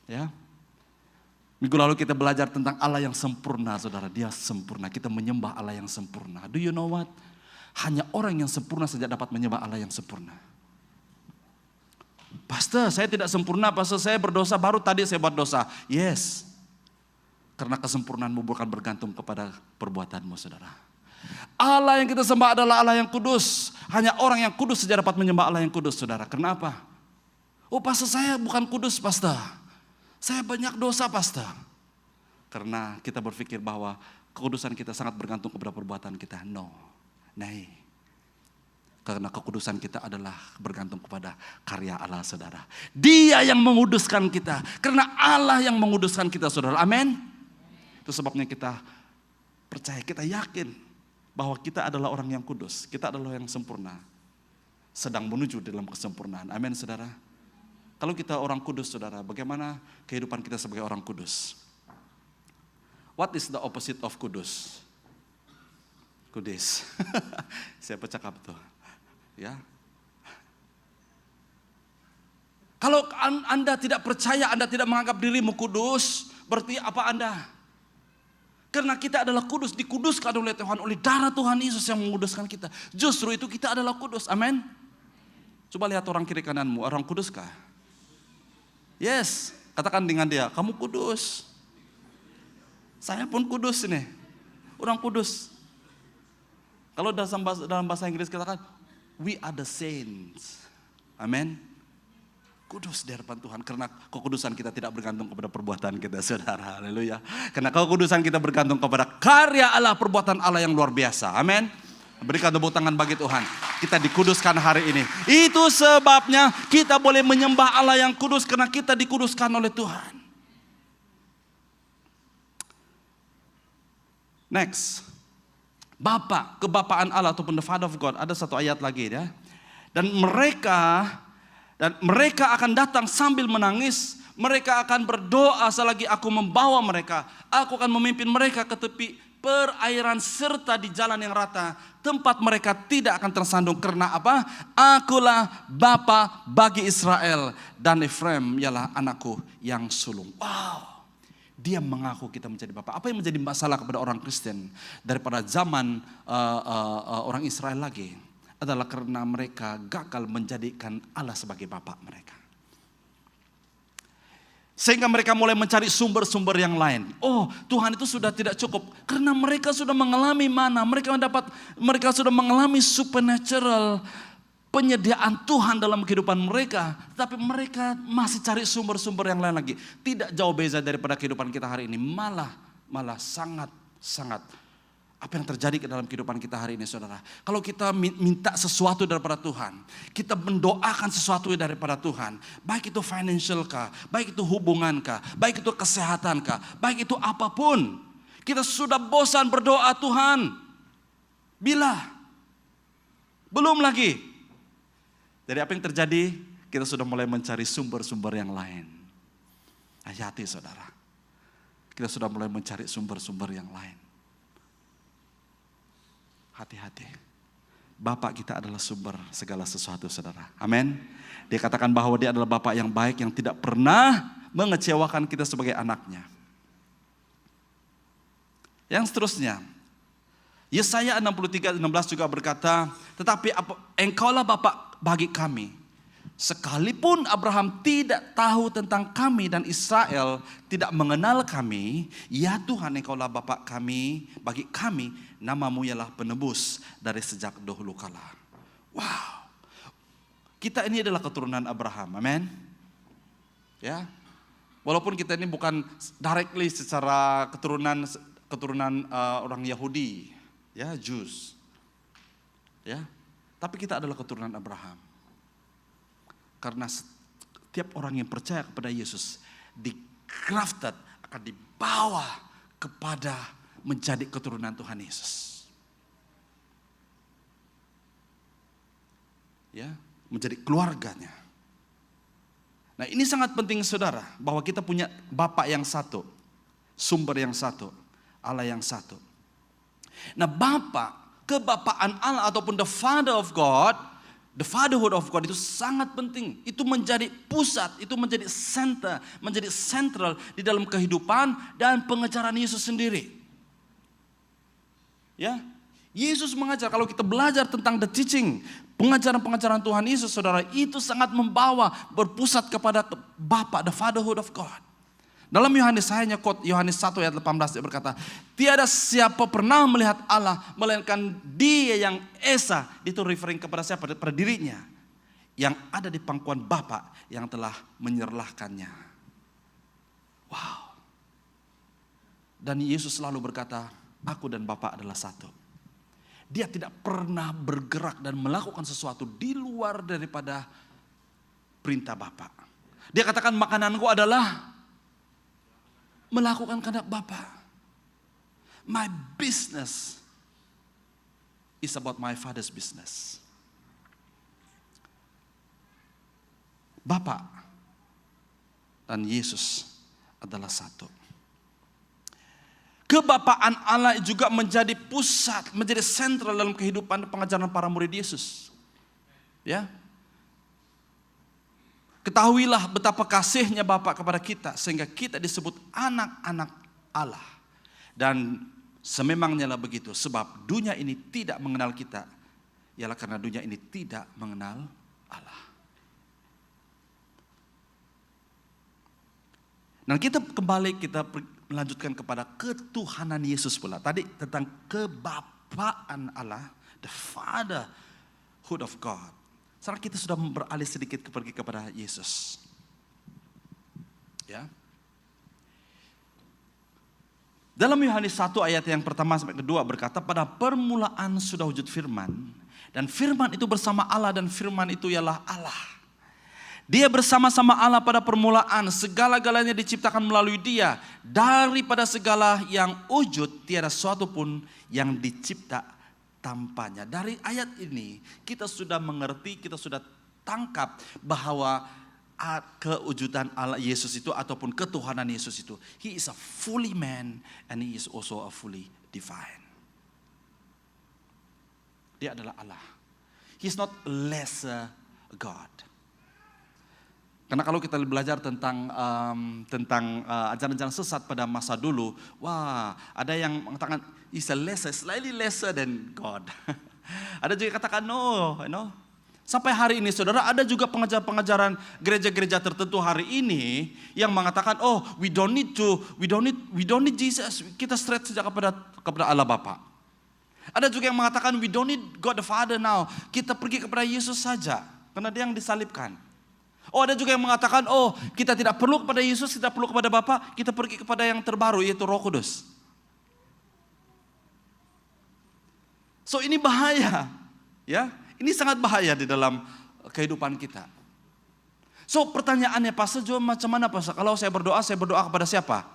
Ya. Minggu lalu kita belajar tentang Allah yang sempurna, saudara. Dia sempurna. Kita menyembah Allah yang sempurna. Do you know what? Hanya orang yang sempurna saja dapat menyembah Allah yang sempurna. Pastor, saya tidak sempurna. Pastor, saya berdosa. Baru tadi saya buat dosa. Yes, Karena kesempurnaanmu bukan bergantung kepada perbuatanmu, saudara. Allah yang kita sembah adalah Allah yang kudus. Hanya orang yang kudus saja dapat menyembah Allah yang kudus, saudara. Kenapa? Oh, pastor, saya bukan kudus, pastor. Saya banyak dosa, pastor. Karena kita berpikir bahwa kekudusan kita sangat bergantung kepada perbuatan kita. No. Nah, karena kekudusan kita adalah bergantung kepada karya Allah, saudara. Dia yang menguduskan kita. Karena Allah yang menguduskan kita, saudara. Amin. Itu sebabnya kita percaya, kita yakin bahwa kita adalah orang yang kudus. Kita adalah yang sempurna. Sedang menuju dalam kesempurnaan. Amin, saudara. Kalau kita orang kudus, saudara, bagaimana kehidupan kita sebagai orang kudus? What is the opposite of kudus? Kudus. Siapa cakap tuh? Ya. Kalau Anda tidak percaya, Anda tidak menganggap dirimu kudus, berarti apa Anda? Karena kita adalah kudus, dikuduskan oleh Tuhan, oleh darah Tuhan Yesus yang menguduskan kita. Justru itu kita adalah kudus, amin. Coba lihat orang kiri kananmu, orang kuduskah? Yes, katakan dengan dia, kamu kudus. Saya pun kudus ini, orang kudus. Kalau dalam bahasa Inggris katakan, we are the saints, amin. Kudus di hadapan Tuhan, karena kekudusan kita tidak bergantung kepada perbuatan kita, saudara. Haleluya. Karena kekudusan kita bergantung kepada karya Allah, perbuatan Allah yang luar biasa. Amin. Berikan tepuk tangan bagi Tuhan. Kita dikuduskan hari ini. Itu sebabnya kita boleh menyembah Allah yang kudus, karena kita dikuduskan oleh Tuhan. Next. Bapa, kebapaan Allah ataupun the Father of God. Ada satu ayat lagi ya. Dan mereka akan datang sambil menangis. Mereka akan berdoa selagi aku membawa mereka. Aku akan memimpin mereka ke tepi perairan serta di jalan yang rata. Tempat mereka tidak akan tersandung. Karena apa? Akulah Bapa bagi Israel. Dan Efraim ialah anakku yang sulung. Wow. Dia mengaku kita menjadi Bapa. Apa yang menjadi masalah kepada orang Kristen daripada zaman orang Israel lagi? Adalah karena mereka gagal menjadikan Allah sebagai Bapa mereka. Sehingga mereka mulai mencari sumber-sumber yang lain. Oh, Tuhan itu sudah tidak cukup. Karena mereka sudah mengalami mana. Mereka sudah mengalami supernatural penyediaan Tuhan dalam kehidupan mereka. Tapi mereka masih cari sumber-sumber yang lain lagi. Tidak jauh beza daripada kehidupan kita hari ini. Malah sangat apa yang terjadi dalam kehidupan kita hari ini, saudara. Kalau kita minta sesuatu daripada Tuhan, kita mendoakan sesuatu daripada Tuhan, baik itu financial kah, baik itu hubungan kah, baik itu kesehatan kah, baik itu apapun, kita sudah bosan berdoa, Tuhan, bila belum lagi. Dari apa yang terjadi, kita sudah mulai mencari sumber-sumber yang lain. Hati-hati, saudara. Kita sudah mulai mencari sumber-sumber yang lain. Hati-hati. Bapak kita adalah sumber segala sesuatu, saudara. Amin. Dia katakan bahwa dia adalah Bapak yang baik, yang tidak pernah mengecewakan kita sebagai anaknya. Yang seterusnya, Yesaya 63:16 juga berkata, tetapi engkaulah Bapak bagi kami. Sekalipun Abraham tidak tahu tentang kami dan Israel tidak mengenal kami, ya Tuhan, engkaulah Bapa kami, bagi kami namamu ialah penebus dari sejak dahulu kala. Wow. Kita ini adalah keturunan Abraham, amin. Ya. Walaupun kita ini bukan directly secara keturunan orang Yahudi, ya, Jews. Ya. Tapi kita adalah keturunan Abraham. Karena setiap orang yang percaya kepada Yesus di-grafted, akan dibawa kepada menjadi keturunan Tuhan Yesus. Ya, menjadi keluarganya. Nah, ini sangat penting, saudara, bahwa kita punya Bapa yang satu, sumber yang satu, Allah yang satu. Nah, Bapa, kebapaan Allah ataupun the Father of God, the fatherhood of God itu sangat penting. Itu menjadi pusat, itu menjadi center, menjadi sentral di dalam kehidupan dan pengajaran Yesus sendiri. Ya, Yesus mengajar, kalau kita belajar tentang the teaching, pengajaran-pengajaran Tuhan Yesus, saudara, itu sangat membawa berpusat kepada Bapa, the fatherhood of God. Dalam Yohanes, saya hanya quote Yohanes 1 ayat 18, dia berkata, tiada siapa pernah melihat Allah, melainkan Dia yang esa. Itu referring kepada siapa? Pada dirinya. Yang ada di pangkuan Bapa yang telah menyerlahkannya. Wow. Dan Yesus selalu berkata, aku dan Bapa adalah satu. Dia tidak pernah bergerak dan melakukan sesuatu di luar daripada perintah Bapa. Dia katakan makananku adalah melakukan kehendak Bapa. My business is about my Father's business. Bapa dan Yesus adalah satu. Kebapaan Allah juga menjadi pusat, menjadi sentral dalam kehidupan pengajaran para murid Yesus. Ya. Ketahuilah betapa kasihnya Bapa kepada kita sehingga kita disebut anak-anak Allah. Dan sememangnya lah begitu, sebab dunia ini tidak mengenal kita, ialah karena dunia ini tidak mengenal Allah. Dan kita kembali, kita melanjutkan kepada ketuhanan Yesus pula. Tadi tentang kebapaan Allah, the fatherhood of God. Sekarang kita sudah beralih sedikit pergi kepada Yesus. Ya. Dalam Yohanes 1 ayat yang pertama sampai kedua berkata, pada permulaan sudah wujud firman. Dan firman itu bersama Allah dan firman itu ialah Allah. Dia bersama-sama Allah pada permulaan, segala-galanya diciptakan melalui Dia. Daripada segala yang wujud, tiada suatu pun yang dicipta tanpanya. Dari ayat ini kita sudah mengerti, kita sudah tangkap bahwa kewujudan Allah Yesus itu ataupun ketuhanan Yesus itu, He is a fully man and He is also a fully divine. Dia adalah Allah. He is not lesser God. Karena kalau kita belajar tentang ajaran-ajaran sesat pada masa dulu, wah, ada yang mengatakan is a lesser, slightly lesser than God. Ada juga yang katakan no, Sampai hari ini saudara, ada juga pengajaran gereja-gereja tertentu hari ini yang mengatakan, oh, we don't need Jesus. Kita straight saja kepada Allah Bapa. Ada juga yang mengatakan we don't need God the Father now. Kita pergi kepada Yesus saja karena Dia yang disalibkan. Oh, ada juga yang mengatakan, oh, kita tidak perlu kepada Yesus, kita perlu kepada Bapa, kita pergi kepada yang terbaru yaitu Roh Kudus. So ini bahaya, ya. Ini sangat bahaya di dalam kehidupan kita. So pertanyaannya, Pastor Jo, macam mana Pastor? Kalau saya berdoa kepada siapa?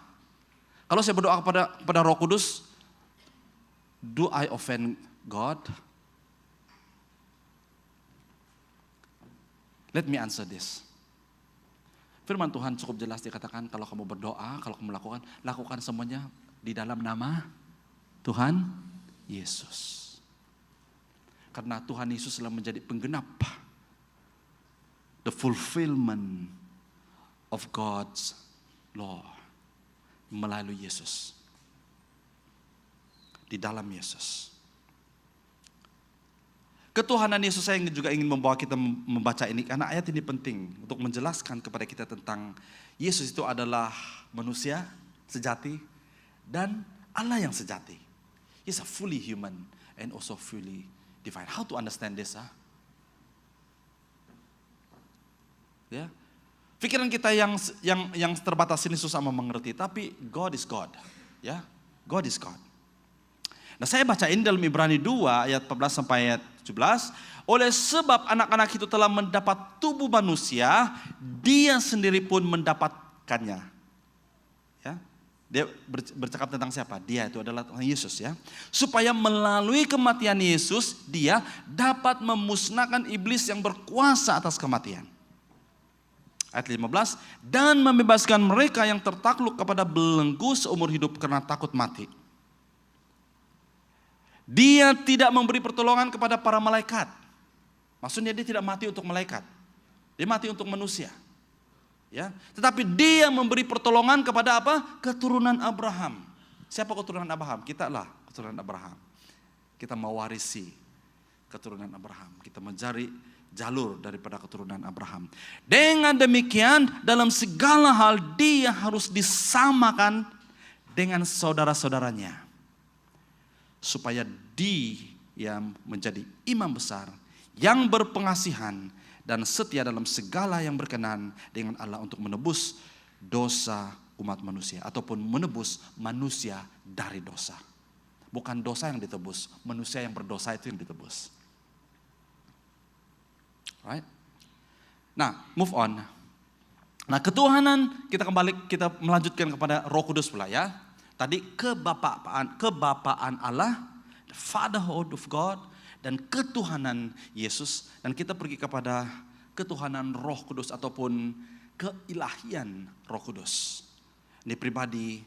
Kalau saya berdoa kepada Roh Kudus, do I offend God? Let me answer this. Firman Tuhan cukup jelas dikatakan, kalau kamu berdoa, kalau kamu lakukan semuanya di dalam nama Tuhan Yesus. Karena Tuhan Yesus telah menjadi penggenap, the fulfillment of God's law melalui Yesus. Di dalam Yesus. Ketuhanan Yesus, saya juga ingin membawa kita membaca ini karena ayat ini penting untuk menjelaskan kepada kita tentang Yesus itu adalah manusia sejati dan Allah yang sejati. He's a fully human and also fully divine. How to understand this? Ya, pikiran kita yang terbatas ini susah mengerti, tapi God is God. Ya, God is God. Nah, saya bacain dalam Ibrani 2 ayat 14 sampai ayat 17. Oleh sebab anak-anak itu telah mendapat tubuh manusia, Dia sendiri pun mendapatkannya. Ya. Dia bercakap tentang siapa? Dia itu adalah Tuhan Yesus, ya. Supaya melalui kematian Yesus, Dia dapat memusnahkan iblis yang berkuasa atas kematian. Ayat 15, dan membebaskan mereka yang tertakluk kepada belenggu seumur hidup karena takut mati. Dia tidak memberi pertolongan kepada para malaikat. Maksudnya Dia tidak mati untuk malaikat. Dia mati untuk manusia. Ya, tetapi Dia memberi pertolongan kepada apa? Keturunan Abraham. Siapa keturunan Abraham? Kita lah keturunan Abraham. Kita mewarisi keturunan Abraham. Kita mencari jalur daripada keturunan Abraham. Dengan demikian dalam segala hal dia harus disamakan dengan saudara-saudaranya. Supaya dia menjadi imam besar yang berpengasihan dan setia dalam segala yang berkenan dengan Allah untuk menebus dosa umat manusia. Ataupun menebus manusia dari dosa. Bukan dosa yang ditebus, manusia yang berdosa itu yang ditebus. Right? Nah, move on. Nah, ketuhanan kita melanjutkan kepada Roh Kudus pula ya. Tadi kebapaan Allah, the fatherhood of God, dan ketuhanan Yesus. Dan kita pergi kepada ketuhanan Roh Kudus ataupun keilahian Roh Kudus. Ini pribadi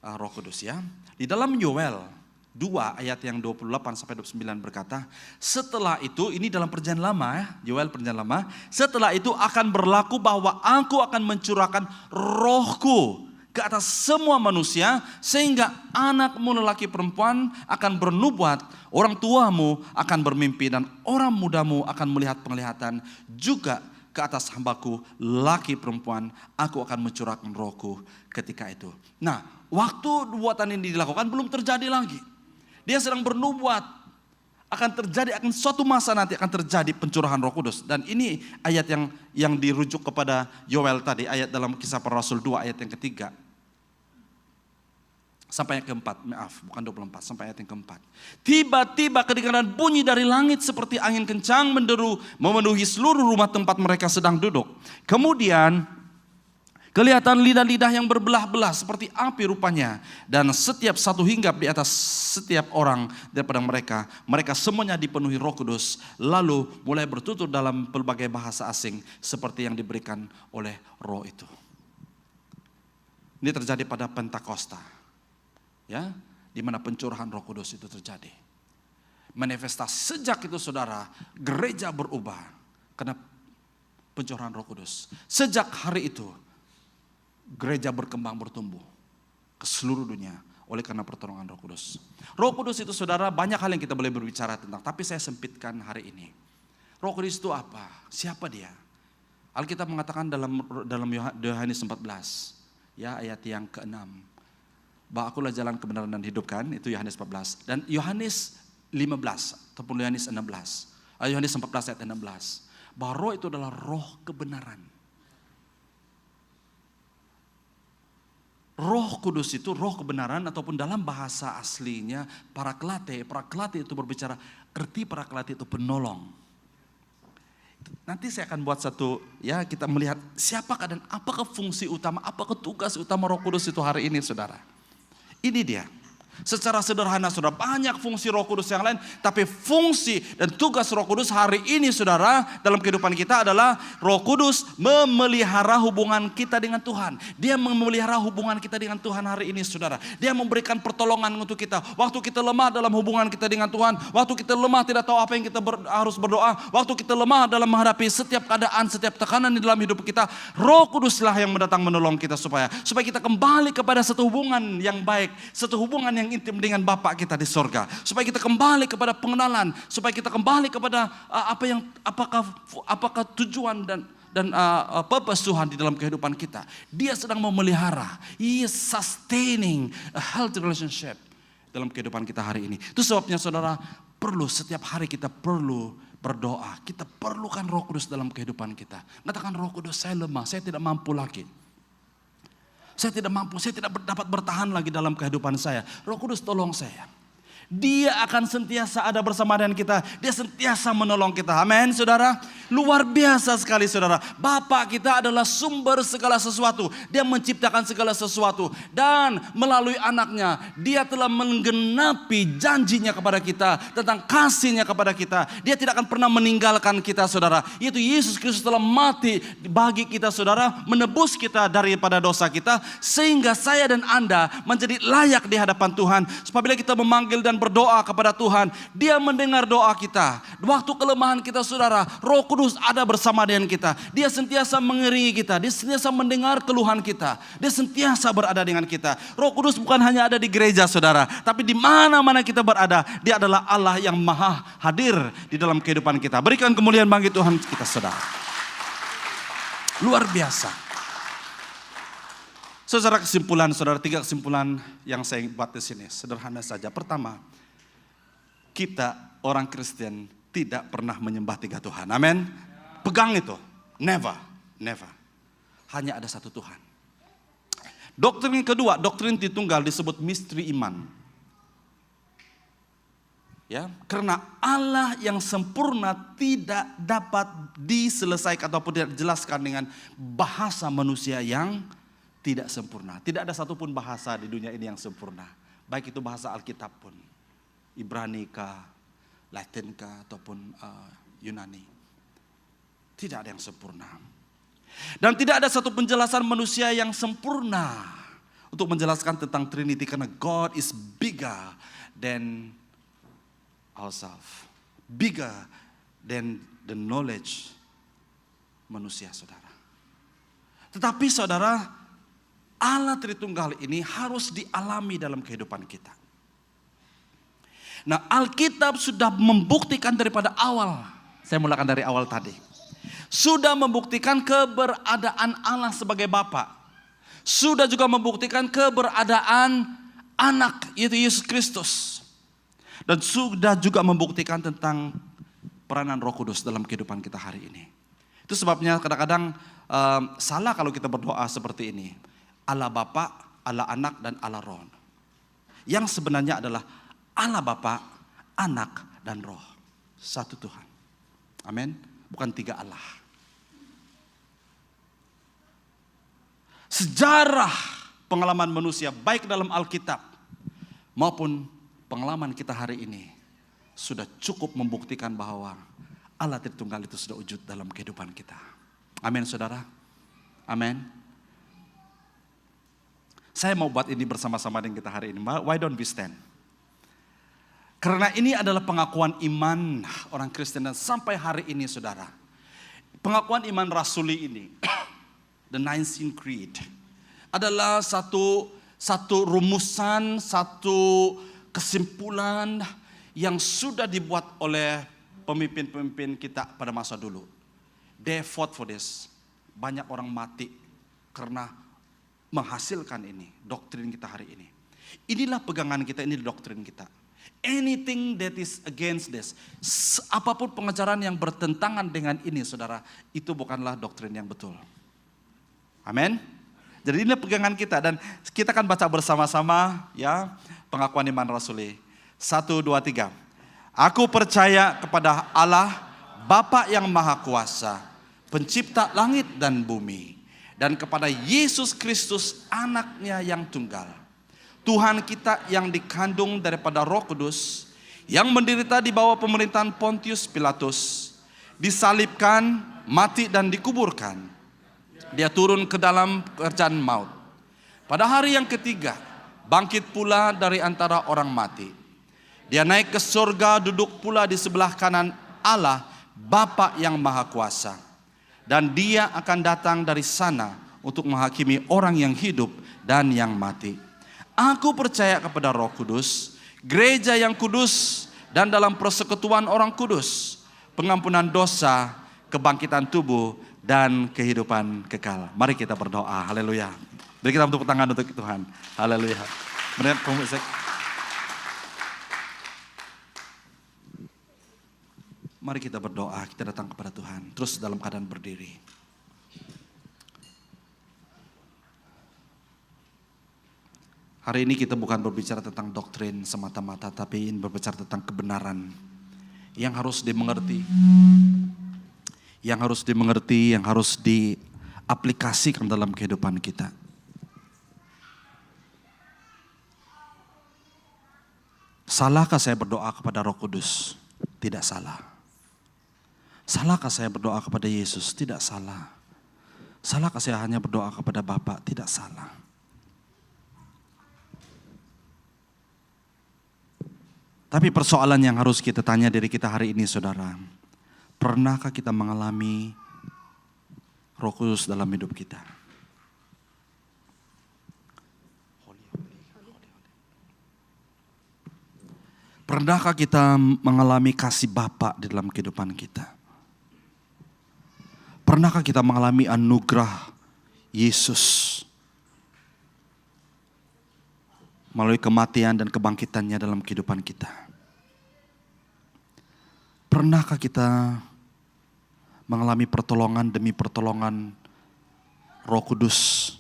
Roh Kudus ya. Di dalam Yoel 2 ayat yang 28 sampai 29 berkata, setelah itu, ini dalam perjanjian lama ya, Yoel perjanjian lama, setelah itu akan berlaku bahwa aku akan mencurahkan rohku ke atas semua manusia, sehingga anakmu lelaki perempuan akan bernubuat, orang tuamu akan bermimpi, dan orang mudamu akan melihat penglihatan. Juga ke atas hambaku laki perempuan aku akan mencurahkan rohku ketika itu. Nah, waktu nubuatan ini dilakukan belum terjadi lagi. Dia sedang bernubuat akan terjadi, akan suatu masa nanti akan terjadi pencurahan Roh Kudus. Dan ini ayat yang dirujuk kepada Yoel tadi, ayat dalam Kisah Para Rasul 2 ayat yang ketiga. Sampai ayat keempat, maaf bukan 24, sampai ayat yang keempat. Tiba-tiba kedengaran bunyi dari langit seperti angin kencang menderu memenuhi seluruh rumah tempat mereka sedang duduk. Kemudian kelihatan lidah-lidah yang berbelah-belah seperti api rupanya. Dan setiap satu hinggap di atas setiap orang daripada mereka. Mereka semuanya dipenuhi Roh Kudus. Lalu mulai bertutur dalam berbagai bahasa asing seperti yang diberikan oleh Roh itu. Ini terjadi pada Pentakosta. Ya, di mana pencurahan Roh Kudus itu terjadi. Manifestasi sejak itu saudara, gereja berubah karena pencurahan Roh Kudus. Sejak hari itu gereja berkembang bertumbuh ke seluruh dunia oleh karena pertolongan Roh Kudus. Roh Kudus itu saudara banyak hal yang kita boleh berbicara tentang, tapi saya sempitkan hari ini. Roh Kudus itu apa? Siapa dia? Alkitab mengatakan dalam Yohanes 14 ya ayat yang ke-6. Bahwa akulah jalan kebenaran dan hidup kan, itu Yohanes 14. Dan Yohanes 15 ataupun Yohanes 16. Yohanes 14 ayat 16. Bahwa roh itu adalah roh kebenaran. Roh Kudus itu roh kebenaran ataupun dalam bahasa aslinya paraklate. Paraklate itu berbicara, arti paraklate itu penolong. Nanti saya akan buat satu, ya kita melihat siapakah dan apakah fungsi utama, apakah tugas utama Roh Kudus itu hari ini saudara. Ini dia. Secara sederhana saudara, banyak fungsi Roh Kudus yang lain, tapi fungsi dan tugas Roh Kudus hari ini saudara dalam kehidupan kita adalah Roh Kudus memelihara hubungan kita dengan Tuhan. Dia memelihara hubungan kita dengan Tuhan hari ini saudara. Dia memberikan pertolongan untuk kita. Waktu kita lemah dalam hubungan kita dengan Tuhan, waktu kita lemah tidak tahu apa yang kita harus berdoa, waktu kita lemah dalam menghadapi setiap keadaan, setiap tekanan di dalam hidup kita, Roh Kuduslah yang mendatang menolong kita supaya kita kembali kepada satu hubungan yang baik, satu hubungan yang intim dengan Bapa kita di sorga, supaya kita kembali kepada pengenalan, supaya kita kembali kepada apakah tujuan dan purpose Tuhan di dalam kehidupan kita. Dia sedang memelihara, He is sustaining a healthy relationship dalam kehidupan kita hari ini. Itu sebabnya saudara perlu setiap hari kita perlu berdoa. Kita perlukan Roh Kudus dalam kehidupan kita. Katakan, Roh Kudus, saya lemah, saya tidak mampu lagi. Saya tidak mampu, saya tidak dapat bertahan lagi dalam kehidupan saya. Roh Kudus tolong saya. Dia akan sentiasa ada bersama dengan kita. Dia sentiasa menolong kita. Amin saudara. Luar biasa sekali saudara. Bapa kita adalah sumber segala sesuatu. Dia menciptakan segala sesuatu. Dan melalui anaknya, dia telah menggenapi janjinya kepada kita. Tentang kasihnya kepada kita. Dia tidak akan pernah meninggalkan kita saudara. Yaitu Yesus Kristus telah mati bagi kita saudara. Menebus kita daripada dosa kita. Sehingga saya dan Anda menjadi layak di hadapan Tuhan. Apabila kita memanggil dan berdoa kepada Tuhan, Dia mendengar doa kita. Waktu kelemahan kita saudara, Roh Kudus ada bersama dengan kita. Dia sentiasa mengiringi kita, Dia sentiasa mendengar keluhan kita. Dia sentiasa berada dengan kita. Roh Kudus bukan hanya ada di gereja saudara, tapi di mana-mana kita berada, Dia adalah Allah yang maha hadir di dalam kehidupan kita. Berikan kemuliaan bagi Tuhan kita saudara. Luar biasa. Saudara, kesimpulan, saudara, 3 kesimpulan yang saya buat di sini. Sederhana saja. Pertama, kita orang Kristen tidak pernah menyembah 3 Tuhan. Amin. Pegang itu. Never. Hanya ada satu Tuhan. Doktrin yang kedua, doktrin Tritunggal disebut misteri iman. Ya, karena Allah yang sempurna tidak dapat diselesaikan ataupun tidak dijelaskan dengan bahasa manusia yang tidak sempurna. Tidak ada satupun bahasa di dunia ini yang sempurna. Baik itu bahasa Alkitab pun, Ibrani kah, Latin kah, ataupun Yunani. Tidak ada yang sempurna. Dan tidak ada satu penjelasan manusia yang sempurna untuk menjelaskan tentang Trinity. Karena God is bigger than ourselves. Bigger than the knowledge manusia saudara. Tetapi saudara, Allah Tritunggal ini harus dialami dalam kehidupan kita. Nah, Alkitab sudah membuktikan daripada awal. Saya mulakan dari awal tadi. Sudah membuktikan keberadaan Allah sebagai Bapa. Sudah juga membuktikan keberadaan anak, yaitu Yesus Kristus. Dan sudah juga membuktikan tentang peranan Roh Kudus dalam kehidupan kita hari ini. Itu sebabnya kadang-kadang salah kalau kita berdoa seperti ini. Allah Bapa, Allah Anak, dan Allah Roh. Yang sebenarnya adalah Allah Bapa, Anak, dan Roh. Satu Tuhan. Amin. Bukan 3 Allah. Sejarah pengalaman manusia baik dalam Alkitab maupun pengalaman kita hari ini sudah cukup membuktikan bahwa Allah Tritunggal itu sudah wujud dalam kehidupan kita. Amin saudara. Amin. Saya mau buat ini bersama-sama dengan kita hari ini. Why don't we stand? Karena ini adalah pengakuan iman orang Kristen dan sampai hari ini saudara. Pengakuan iman rasuli ini, the Nicene Creed, adalah satu rumusan, satu kesimpulan yang sudah dibuat oleh pemimpin-pemimpin kita pada masa dulu. They fought for this. Banyak orang mati karena menghasilkan ini, doktrin kita hari ini. Inilah pegangan kita, ini doktrin kita. Anything that is against this, apapun pengajaran yang bertentangan dengan ini saudara, itu bukanlah doktrin yang betul. Amin. Jadi inilah pegangan kita dan kita akan baca bersama-sama ya pengakuan iman rasuli. 1, 2, 3. Aku percaya kepada Allah, Bapa yang Maha Kuasa, pencipta langit dan bumi. Dan kepada Yesus Kristus anaknya yang tunggal. Tuhan kita yang dikandung daripada Roh Kudus. Yang menderita di bawah pemerintahan Pontius Pilatus. Disalibkan, mati dan dikuburkan. Dia turun ke dalam kerjaan maut. Pada hari yang ketiga, bangkit pula dari antara orang mati. Dia naik ke surga, duduk pula di sebelah kanan Allah, Bapa yang Maha Kuasa. Dan Dia akan datang dari sana untuk menghakimi orang yang hidup dan yang mati. Aku percaya kepada Roh Kudus, gereja yang kudus dan dalam persekutuan orang kudus, pengampunan dosa, kebangkitan tubuh, dan kehidupan kekal. Mari kita berdoa. Haleluya. Beri kita tepuk tangan untuk Tuhan. Haleluya. Mari kita berdoa, kita datang kepada Tuhan. Terus dalam keadaan berdiri. Hari ini kita bukan berbicara tentang doktrin semata-mata, tapi berbicara tentang kebenaran yang harus dimengerti. Yang harus dimengerti, yang harus diaplikasikan dalam kehidupan kita. Salahkah saya berdoa kepada Roh Kudus? Tidak salah. Salahkah saya berdoa kepada Yesus? Tidak salah. Salahkah saya hanya berdoa kepada Bapa? Tidak salah. Tapi persoalan yang harus kita tanya diri kita hari ini saudara, pernahkah kita mengalami Roh Kudus dalam hidup kita? Pernahkah kita mengalami kasih Bapa di dalam kehidupan kita? Pernahkah kita mengalami anugerah Yesus melalui kematian dan kebangkitannya dalam kehidupan kita? Pernahkah kita mengalami pertolongan demi pertolongan Roh Kudus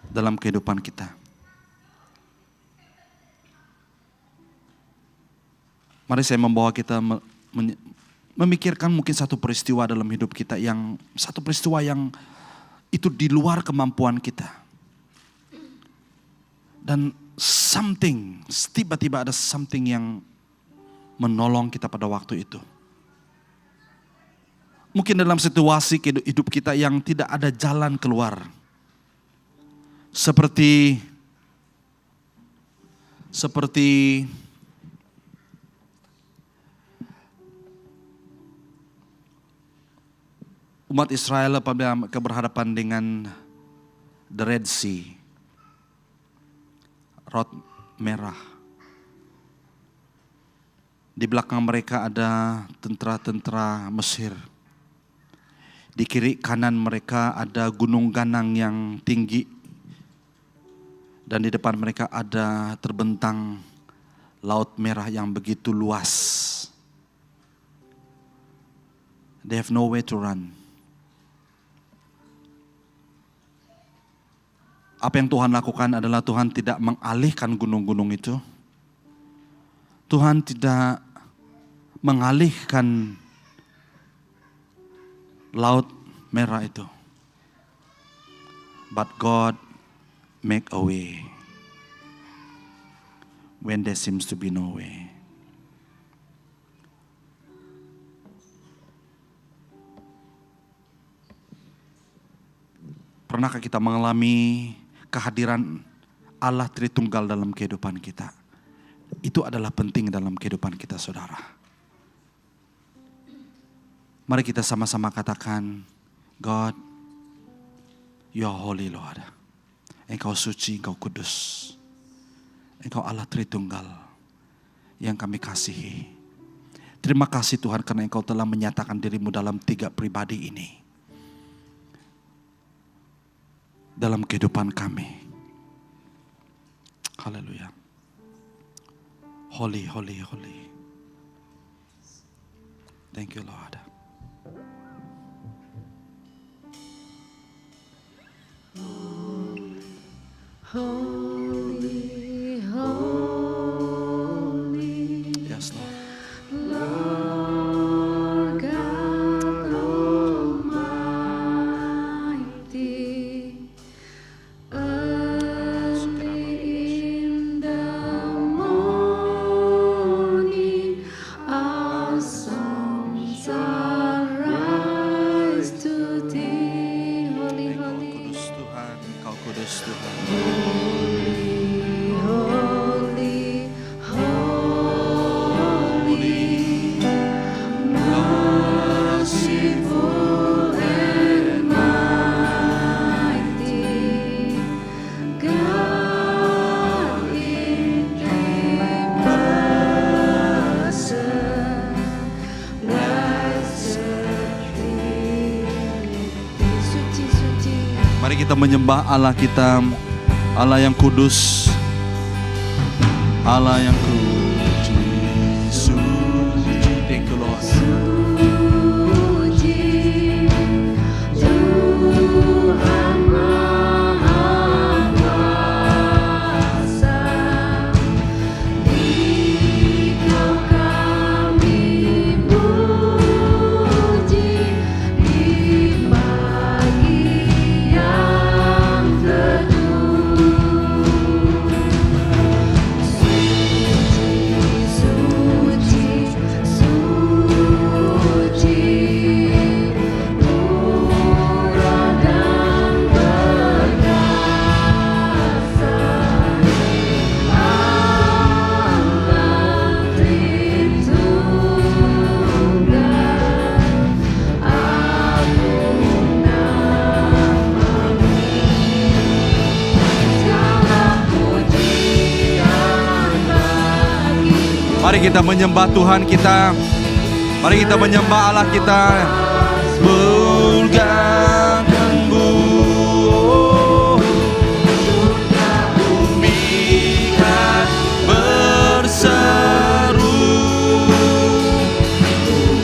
dalam kehidupan kita? Mari saya membawa kita memikirkan mungkin satu peristiwa dalam hidup kita, satu peristiwa yang itu di luar kemampuan kita. Dan tiba-tiba ada something yang menolong kita pada waktu itu. Mungkin dalam situasi hidup kita yang tidak ada jalan keluar. Seperti umat Israel apabila berhadapan dengan the Red Sea, Laut Merah. Di belakang mereka ada tentara-tentara Mesir. Di kiri kanan mereka ada gunung ganang yang tinggi. Dan di depan mereka ada terbentang Laut Merah yang begitu luas. They have no way to run. Apa yang Tuhan lakukan adalah Tuhan tidak mengalihkan gunung-gunung itu. Tuhan tidak mengalihkan Laut Merah itu. But God make a way when there seems to be no way. Pernahkah kita mengalami kehadiran Allah Tritunggal dalam kehidupan kita? Itu adalah penting dalam kehidupan kita saudara. Mari kita sama-sama katakan, God, You are holy Lord. Engkau suci, Engkau kudus. Engkau Allah Tritunggal yang kami kasihi. Terima kasih Tuhan karena Engkau telah menyatakan dirimu dalam 3 pribadi ini. Dalam kehidupan kami. Haleluya. Holy, holy, holy. Thank you Lord. Holy, holy. Yes Lord. Lord God Almighty, early in the morning, our songs arise to Thee. Holy, Engkau holy, kudus Tuhan, Engkau kudus Tuhan. holy, holy, merciful and mighty, God in 3 person, blessed Trinity. Suci, suci. Mari kita menyembah Allah kita, Allah yang kudus, Allah yang suci, suci. Thank you Lord. Suci, Tuhan Maha Kuasa, Dikau kami puji di pagi yang teduh. Suci, Mari kita menyembah Tuhan kita. Mari kita menyembah Allah kita. Surgakanmu, bumi kan berseru,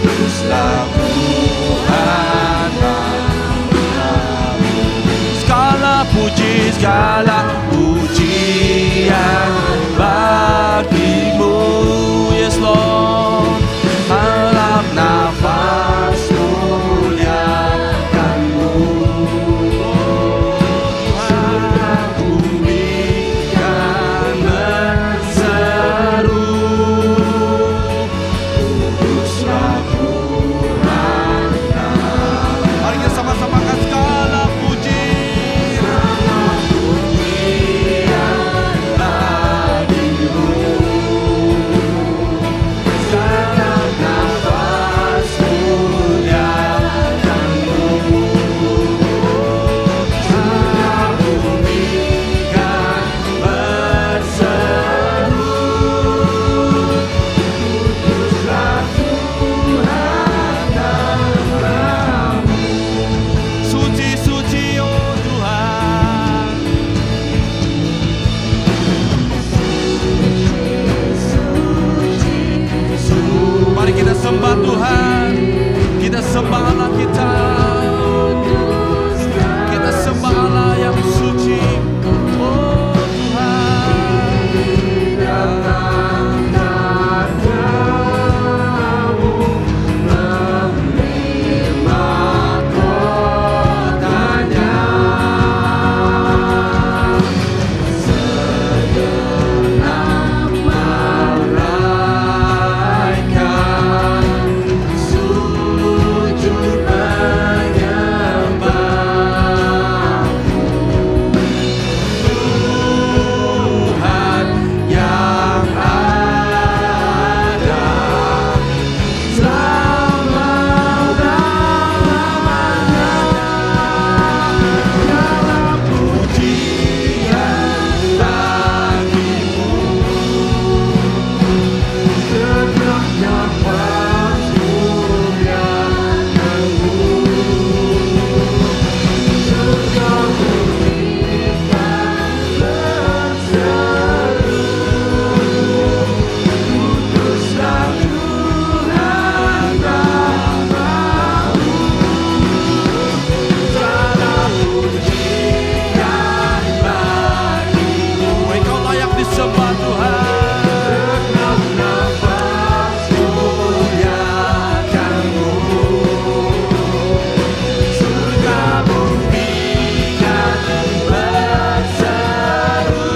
kuduslah Tuhan namamu. Segala pujian bagimu, yes Lord. Alam nafas muliakanmu, Tuhan. Bumi kan berseru, kuduslah Tuhan namamu. Mari kita sama-sama kan segala pujian bagimu. Segala nafas muliakanmu, bumi kan berseru, kuduslah Tuhan namamu. Suci, suci, oh Tuhan. Mari kita sembah Tuhan. Kita sembah Allah kita. Kita sembah Allah yang suci. Oh Tuhan. Dalam namamu menerima kotanya. Segenap malaikat sujud menyembahmu. Tuhan yang ada selama-lamanya. Dalam pujian bagimu, setiap nafas muliakanmu. Surga bumi kan berseru, kuduslah Tuhan namamu. Segala pujian bagimu. Engkau layak disembah Tuhan. Setiap nafas muliakanmu. Surga bumi kan berseru,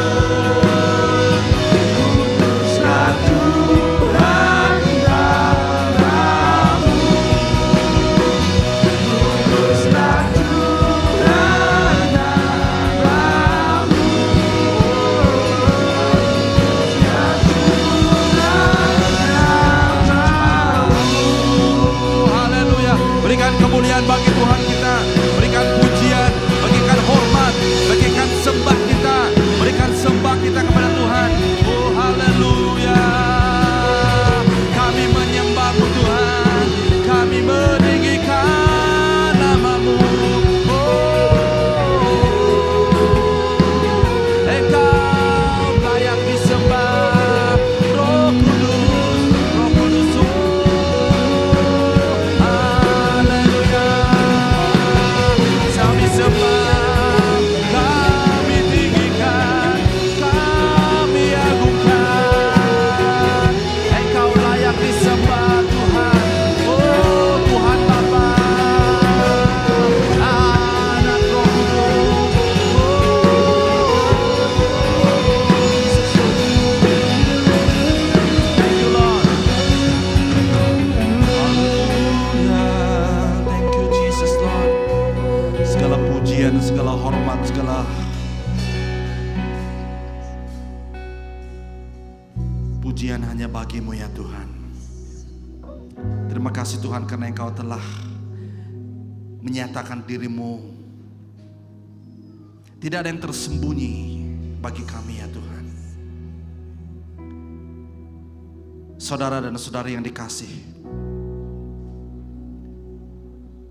kuduslah Tuhan namamu. Kuduslah Tuhan namamu. Haleluya. Berikan kemuliaan bagi Tuhan kita. Berikan pujian, bagikan hormat, bagikan sembah kita. Berikan sembah kita kepada Tuhan. Oh haleluya. Kami menyembahmu Tuhan. Kami meninggikan namamu. Oh, Engkau layak disembah. Roh Kudus, Roh Kudus. Oh, haleluya. Kami sembah, kami tinggikan, kami agungkan. Engkau layak disembah Tuhan. Oh Tuhan Bapa, Anak, Roh Kudus. Thank you Lord. Haleluya. Thank you Jesus Lord. Segala pujian, segala hormat, segala pujian hanya bagimu ya Tuhan. Terima kasih Tuhan karena Engkau telah menyatakan dirimu. Tidak ada yang tersembunyi bagi kami ya Tuhan. Saudara dan saudari yang dikasih,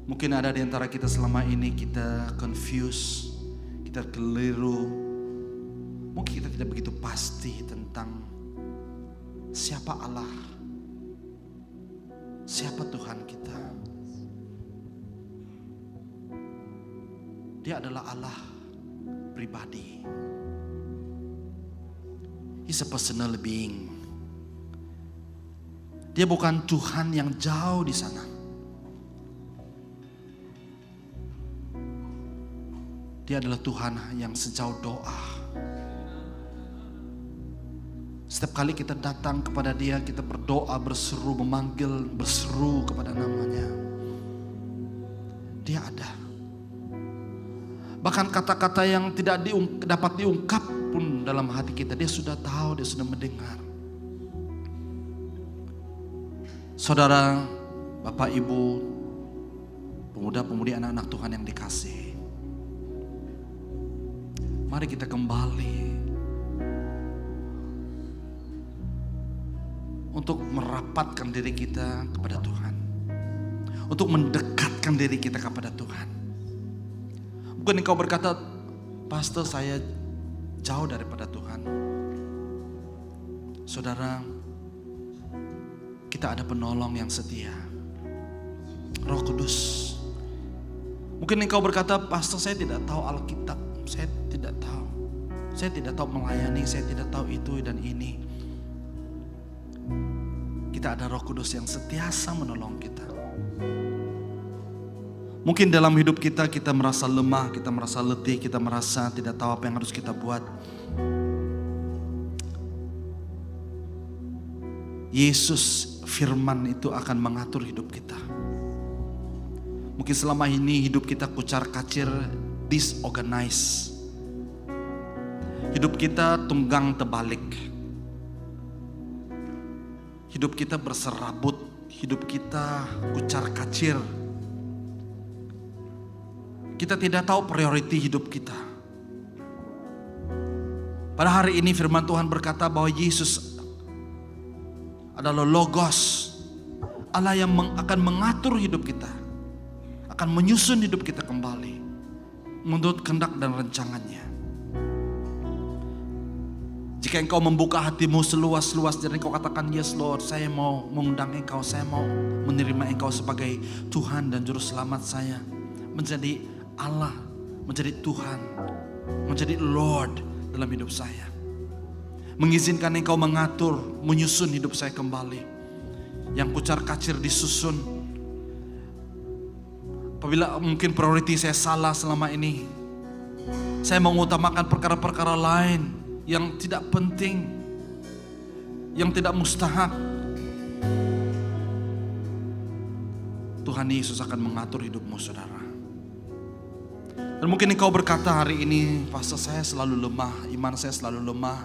mungkin ada di antara kita selama ini kita confused, kita keliru. Mungkin kita tidak begitu pasti tentang siapa Allah, siapa Tuhan kita. Dia adalah Allah pribadi. He's a personal being. Dia bukan Tuhan yang jauh di sana. Dia adalah Tuhan yang sejauh doa. Setiap kali kita datang kepada Dia, kita berdoa, berseru, memanggil, berseru kepada namanya. Dia ada. Bahkan kata-kata yang tidak dapat diungkap pun dalam hati kita, Dia sudah tahu, Dia sudah mendengar. Saudara, Bapak, Ibu, pemuda-pemudi, anak-anak Tuhan yang dikasihi, mari kita kembali untuk merapatkan diri kita kepada Tuhan, untuk mendekatkan diri kita kepada Tuhan. Bukan engkau berkata, pastor saya jauh daripada Tuhan. Saudara, kita ada penolong yang setia, Roh Kudus. Mungkin engkau berkata, pastor saya tidak tahu Alkitab, saya tidak tahu. Saya tidak tahu melayani, saya tidak tahu itu dan ini. Kita ada Roh Kudus yang setiasa menolong kita. Mungkin dalam hidup kita merasa lemah, kita merasa letih, kita merasa tidak tahu apa yang harus kita buat. Yesus firman itu akan mengatur hidup kita. Mungkin selama ini hidup kita kucar kacir, disorganized. Hidup kita tunggang tebalik. Hidup kita berserabut, hidup kita kucar kacir. Kita tidak tahu priority hidup kita. Pada hari ini firman Tuhan berkata bahwa Yesus adalah Logos, Allah yang akan mengatur hidup kita, akan menyusun hidup kita kembali menurut kehendak dan rencangannya. Jika engkau membuka hatimu seluas-luas dan engkau katakan, yes Lord, saya mau mengundang engkau, saya mau menerima engkau sebagai Tuhan dan Juru Selamat saya, menjadi Allah, menjadi Tuhan, menjadi Lord dalam hidup saya. Mengizinkan engkau mengatur, menyusun hidup saya kembali. Yang kucar kacir disusun. Apabila mungkin priority saya salah selama ini, saya mengutamakan perkara-perkara lain yang tidak penting, yang tidak mustahak. Tuhan Yesus akan mengatur hidupmu, saudara. Dan mungkin engkau berkata hari ini, pastor saya selalu lemah, iman saya selalu lemah.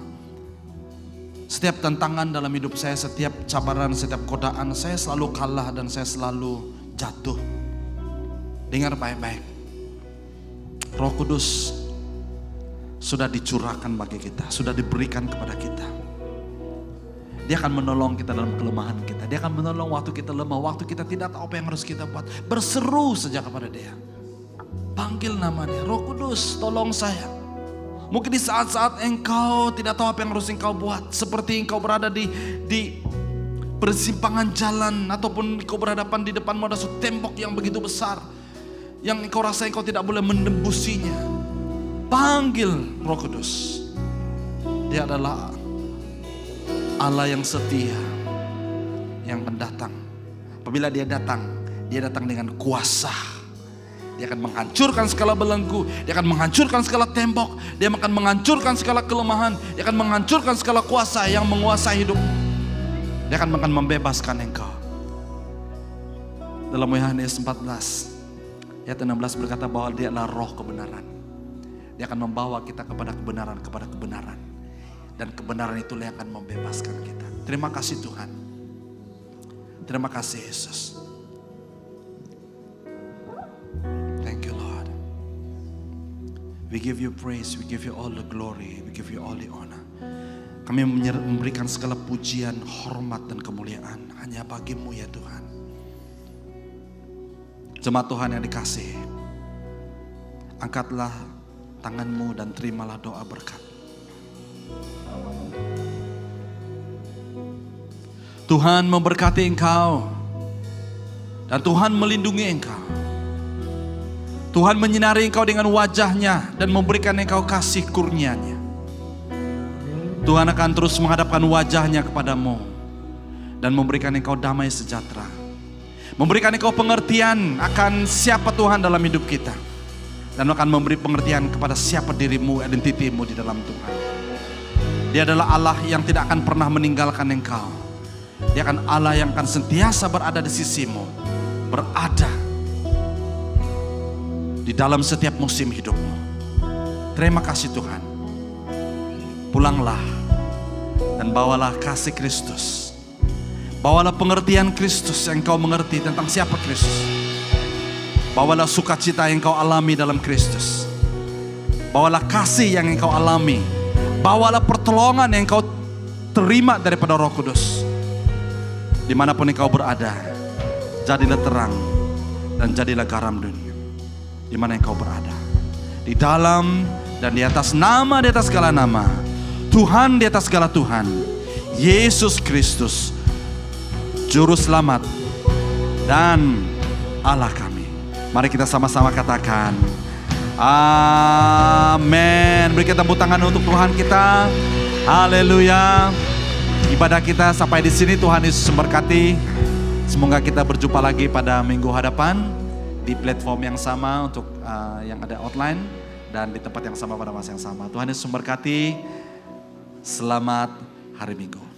Setiap tantangan dalam hidup saya, setiap cabaran, setiap godaan, saya selalu kalah dan saya selalu jatuh. Dengar baik-baik. Roh Kudus sudah dicurahkan bagi kita, sudah diberikan kepada kita. Dia akan menolong kita dalam kelemahan kita. Dia akan menolong waktu kita lemah, waktu kita tidak tahu apa yang harus kita buat. Berseru saja kepada Dia. Panggil namanya, Roh Kudus tolong saya. Mungkin di saat-saat engkau tidak tahu apa yang harus engkau buat. Seperti engkau berada di persimpangan jalan. Ataupun engkau berhadapan di depanmu ada suatu tembok yang begitu besar. Yang engkau rasa engkau tidak boleh menembusinya. Panggil Roh Kudus. Dia adalah Allah yang setia, yang akan datang. Apabila Dia datang dengan kuasa. Dia akan menghancurkan segala belenggu. Dia akan menghancurkan segala tembok. Dia akan menghancurkan segala kelemahan. Dia akan menghancurkan segala kuasa yang menguasai hidup. Dia akan membebaskan engkau. Dalam Yohanes 14 ayat 16 berkata bahwa Dia adalah roh kebenaran. Dia akan membawa kita kepada kebenaran. Dan kebenaran itulah yang akan membebaskan kita. Terima kasih Tuhan. Terima kasih Yesus. Thank you Lord. We give you praise, we give you all the glory, we give you all the honor. Kami memberikan segala pujian, hormat, dan kemuliaan hanya bagi-Mu ya Tuhan. Jemaat Tuhan yang dikasihi, angkatlah tangan-Mu dan terimalah doa berkat. Tuhan memberkati engkau dan Tuhan melindungi engkau. Tuhan menyinari engkau dengan wajah-Nya dan memberikan engkau kasih kurnia-Nya. Tuhan akan terus menghadapkan wajah-Nya kepadamu dan memberikan engkau damai sejahtera. Memberikan engkau pengertian akan siapa Tuhan dalam hidup kita. Dan akan memberi pengertian kepada siapa dirimu, identitimu di dalam Tuhan. Dia adalah Allah yang tidak akan pernah meninggalkan engkau. Dia akan Allah yang akan sentiasa berada di sisimu. Berada di dalam setiap musim hidupmu. Terima kasih Tuhan. Pulanglah dan bawalah kasih Kristus. Bawalah pengertian Kristus yang kau mengerti tentang siapa Kristus. Bawalah sukacita yang kau alami dalam Kristus. Bawalah kasih yang engkau alami. Bawalah pertolongan yang engkau terima daripada Roh Kudus. Dimanapun engkau berada, jadilah terang dan jadilah garam dunia. Di mana engkau berada, di dalam dan di atas nama, di atas segala nama, Tuhan di atas segala Tuhan, Yesus Kristus, Juru Selamat dan Allah kami. Mari kita sama-sama katakan amin. Berikan tepuk tangan untuk Tuhan kita. Haleluya. Ibadah kita sampai di sini. Tuhan Yesus memberkati. Semoga kita berjumpa lagi pada minggu hadapan di platform yang sama untuk yang ada outline dan di tempat yang sama pada masa yang sama. Tuhan Yesus memberkati. Selamat hari Minggu.